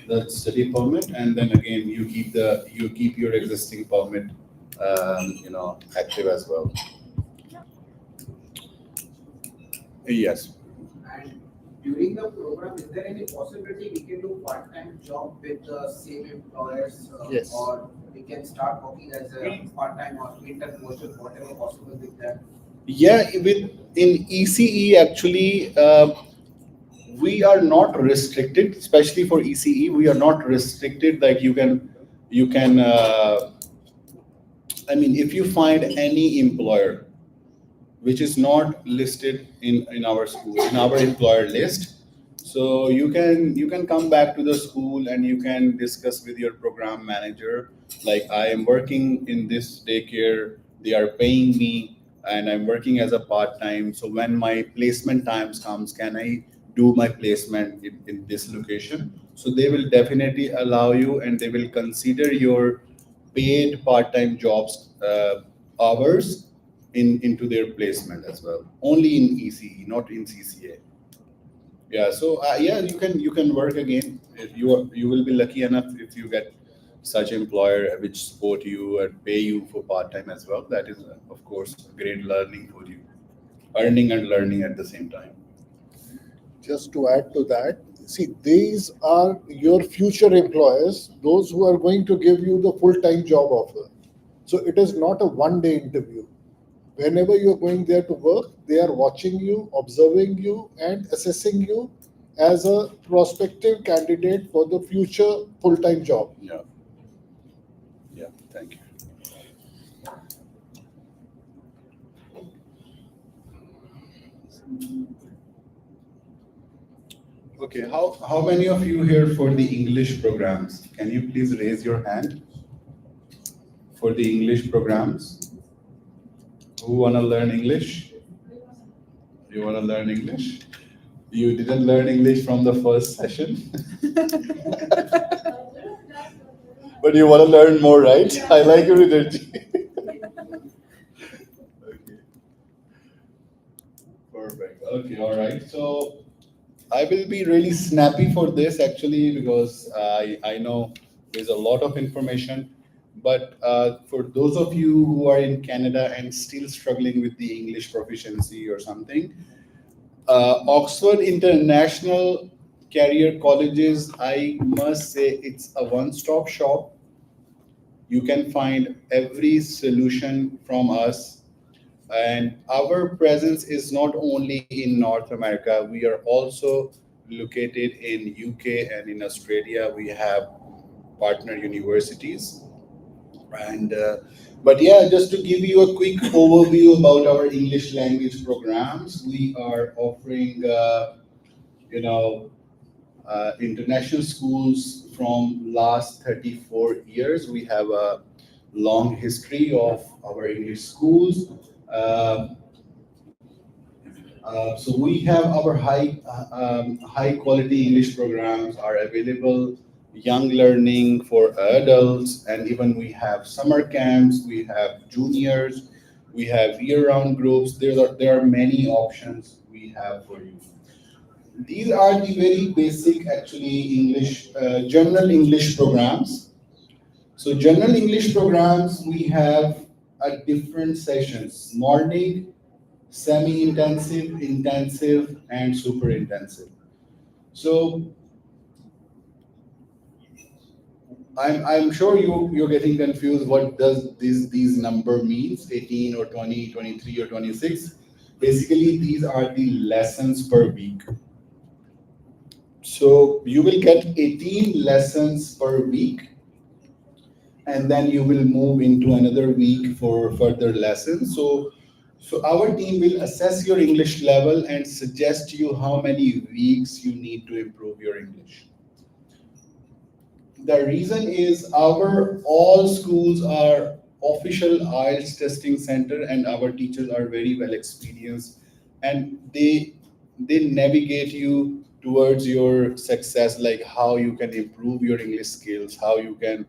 the study permit, and then again, you keep your existing permit, active as well. Yes. And during the program, is there any possibility we can do part-time job with the same employers? Yes. Or we can start working as a part-time or intern portion, whatever possible with that? Yeah, in ECE actually, we are not restricted, especially for ECE. We are not restricted. Like you can. I mean, if you find any employer which is not listed in our school, in our employer list, so you can come back to the school and you can discuss with your program manager, like I am working in this daycare, they are paying me, and I'm working as a part-time. So when my placement times comes, can I do my placement in this location? So they will definitely allow you, and they will consider your paid part-time jobs hours into their placement as well. Only in ECE, not in CCA. Yeah. So yeah, you can work again. If you will be lucky enough if you get such employer which support you and pay you for part time as well. That is of course great learning for you, earning and learning at the same time. Just to add to that, see, these are your future employers, those who are going to give you the full-time job offer. So it is not a one-day interview. Whenever you're going there to work, they are watching you, observing you, and assessing you as a prospective candidate for the future full-time job. Yeah. Yeah. Thank you. Okay, how many of you here for the English programs? Can you please raise your hand for the English programs? Who wanna learn English? You wanna learn English? You didn't learn English from the first session. But you wanna learn more, right? I like your energy. Okay. Perfect. Okay, all right. So I will be really snappy for this actually because I know there's a lot of information. But for those of you who are in Canada and still struggling with the English proficiency or something, Oxford International Career Colleges, I must say it's a one-stop shop. You can find every solution from us. And our presence is not only in North America, we are also located in UK and in Australia. We have partner universities. And but yeah, just to give you a quick overview about our English language programs, we are offering international schools from last 34 years. We have a long history of our English schools. So we have our high quality English programs are available, young learning for adults, and even we have summer camps, we have juniors, we have year-round groups. There are many options we have for you. These are the very basic, actually, general English programs. So general English programs, we have different sessions: morning, semi-intensive, intensive, and super intensive. So I'm sure you're getting confused. What does these number means? 18 or 20, 23 or 26? Basically, these are the lessons per week. So you will get 18 lessons per week, and then you will move into another week for further lessons. So So our team will assess your English level and suggest you how many weeks you need to improve your English. The reason is our all schools are official IELTS testing center and our teachers are very well experienced and they navigate you towards your success, like how you can improve your English skills, how you can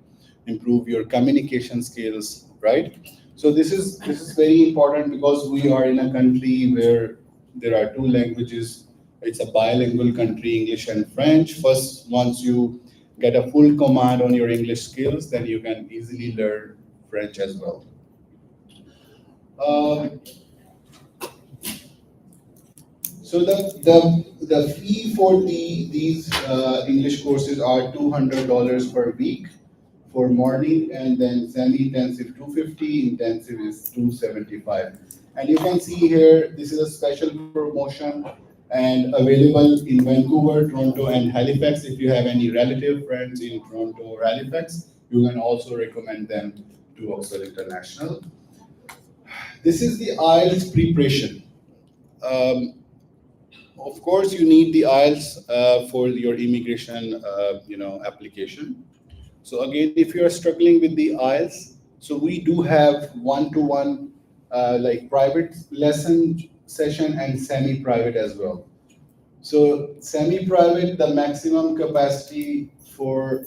improve your communication skills, right? So this is very important because we are in a country where there are two languages. It's a bilingual country, English and French. First, once you get a full command on your English skills, then you can easily learn French as well. So the fee for these English courses are $200 per week for morning, and then semi-intensive 250, intensive is 275. And you can see here, this is a special promotion and available in Vancouver, Toronto, and Halifax. If you have any relative friends in Toronto or Halifax, you can also recommend them to Oxford International. This is the IELTS preparation. Of course, you need the IELTS for your immigration, application. So again, if you are struggling with the IELTS, so we do have one-to-one, like private lesson session and semi-private as well. So semi-private, the maximum capacity for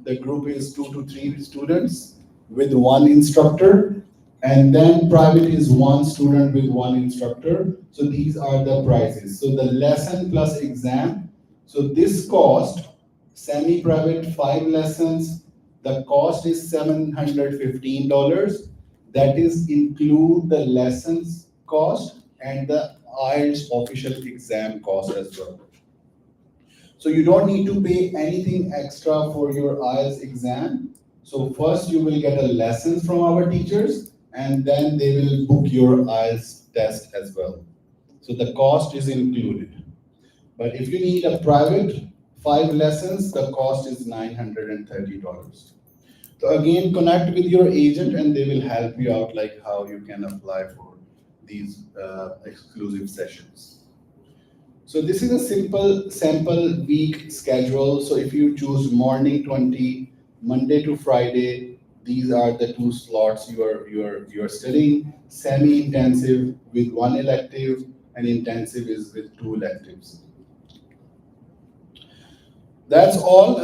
the group is 2 to 3 students with one instructor, and then private is one student with one instructor. So these are the prices. So the lesson plus exam. So this cost, semi-private 5 lessons, the cost is $715. That is include the lessons cost and the IELTS official exam cost as well. So you don't need to pay anything extra for your IELTS exam. So first you will get a lessons from our teachers, and then they will book your IELTS test as well. So the cost is included. But if you need a private 5 lessons, the cost is $930. So again, connect with your agent and they will help you out like how you can apply for these exclusive sessions. So this is a simple sample week schedule. So if you choose morning 20, Monday to Friday, these are the 2 slots you are studying. Semi-intensive with 1 elective, and intensive is with 2 electives. That's all.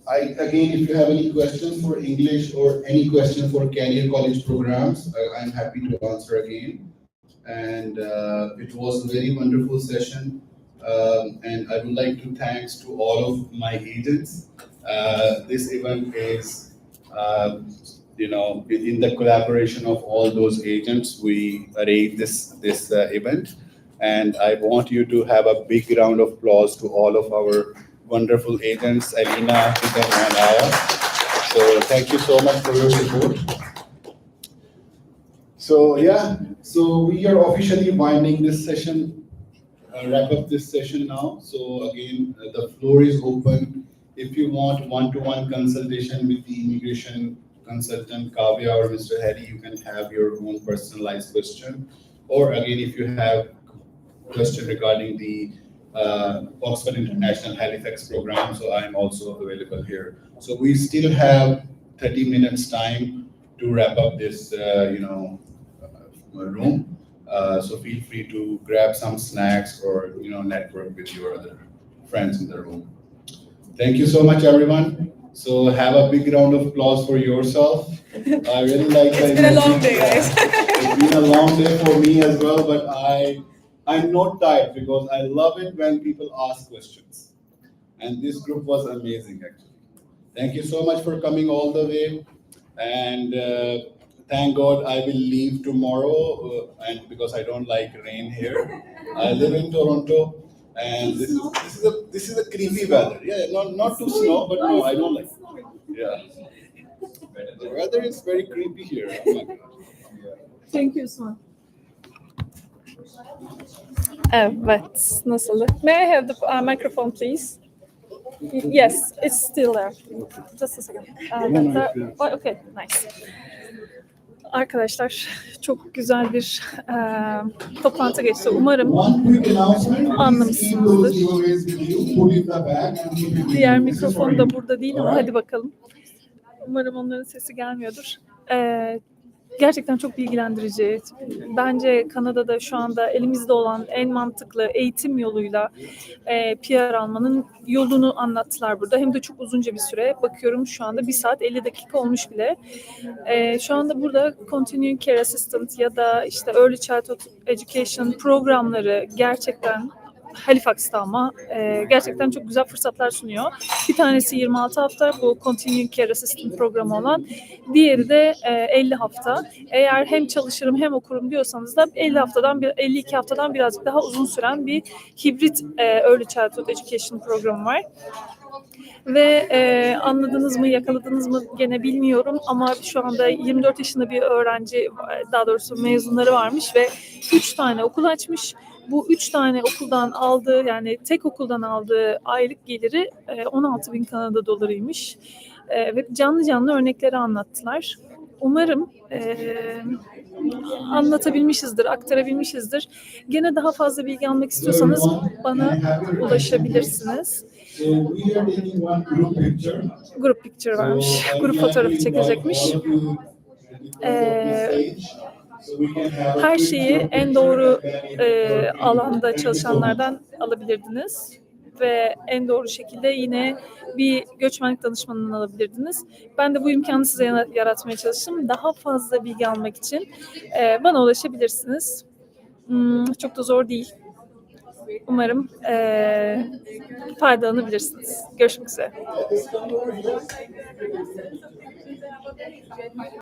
Again, if you have any questions for English or any question for career college programs, I'm happy to answer again. And it was a very wonderful session. And I would like to thanks to all of my agents. This event is, in the collaboration of all those agents, we arranged this event. And I want you to have a big round of applause to all of our wonderful agents, Alina, Izni, and Aya. So thank you so much for your support. So yeah, so we are officially winding this session, wrap up this session now. So again, the floor is open. If you want one-to-one consultation with the immigration consultant, Kavya or Mr. Harry, you can have your own personalized question. Or again, if you have question regarding the Oxford International Halifax program, so I'm also available here. So we still have 30 minutes time to wrap up this, room. So feel free to grab some snacks or, network with your other friends in the room. Thank you so much, everyone. So have a big round of applause for yourself. I really like that. It's been a long day, guys. It's been a long day for me as well, but I'm not tired because I love it when people ask questions. And this group was amazing, actually. Thank you so much for coming all the way. And thank God I will leave tomorrow, and because I don't like rain here. I live in Toronto, and this is a creepy weather. Yeah, not too snow, but no, I don't like. Yeah, the weather is very creepy here. Oh my God. Yeah. Thank you so much. Evet, nasıldı? May I have the microphone, please? Yes, it's still there. Just a second. Okay, nice. Arkadaşlar çok güzel bir toplantı geçti. Umarım One quick announcement. anlamışsınızdır. Please keep those giveaways with you. Put in the bag and keep it with Diğer you. This is for mikrofon you. da burada değil ama Alright. hadi bakalım. Umarım onların sesi gelmiyordur. Gerçekten çok bilgilendirici. Bence Kanada'da şu anda elimizde olan en mantıklı eğitim yoluyla PR almanın yolunu anlattılar burada. Hem de çok uzunca bir süre. Bakıyorum şu anda 1 saat 50 dakika olmuş bile. Şu anda burada Continuing Care Assistant ya da işte Early Childhood Education programları gerçekten Halifax'ta ama gerçekten çok güzel fırsatlar sunuyor. Bir tanesi 26 hafta bu Continuing Care Assistant programı olan. Diğeri de 50 hafta. Eğer hem çalışırım hem okurum diyorsanız da 52 haftadan birazcık daha uzun süren bir hibrit Early Childhood Education programı var. Ve anladınız mı, yakaladınız mı gene bilmiyorum ama şu anda 24 yaşında bir öğrenci, daha doğrusu mezunları varmış ve 3 tane okul açmış. Bu 3 tane okuldan aldığı, yani tek okuldan aldığı aylık geliri 16.000 Kanada dolarıymış. Ve canlı örnekleri anlattılar. Umarım anlatabilmişizdir, aktarabilmişizdir. Gene daha fazla bilgi almak istiyorsanız bana ulaşabilirsiniz. Grup picture varmış. Grup fotoğrafı çekecekmiş. Her şeyi en doğru alanda çalışanlardan alabilirdiniz. Ve en doğru şekilde yine bir göçmenlik danışmanından alabilirdiniz. Ben de bu imkanı size yaratmaya çalıştım. Daha fazla bilgi almak için bana ulaşabilirsiniz. Çok da zor değil. Umarım faydalanabilirsiniz. Görüşmek üzere.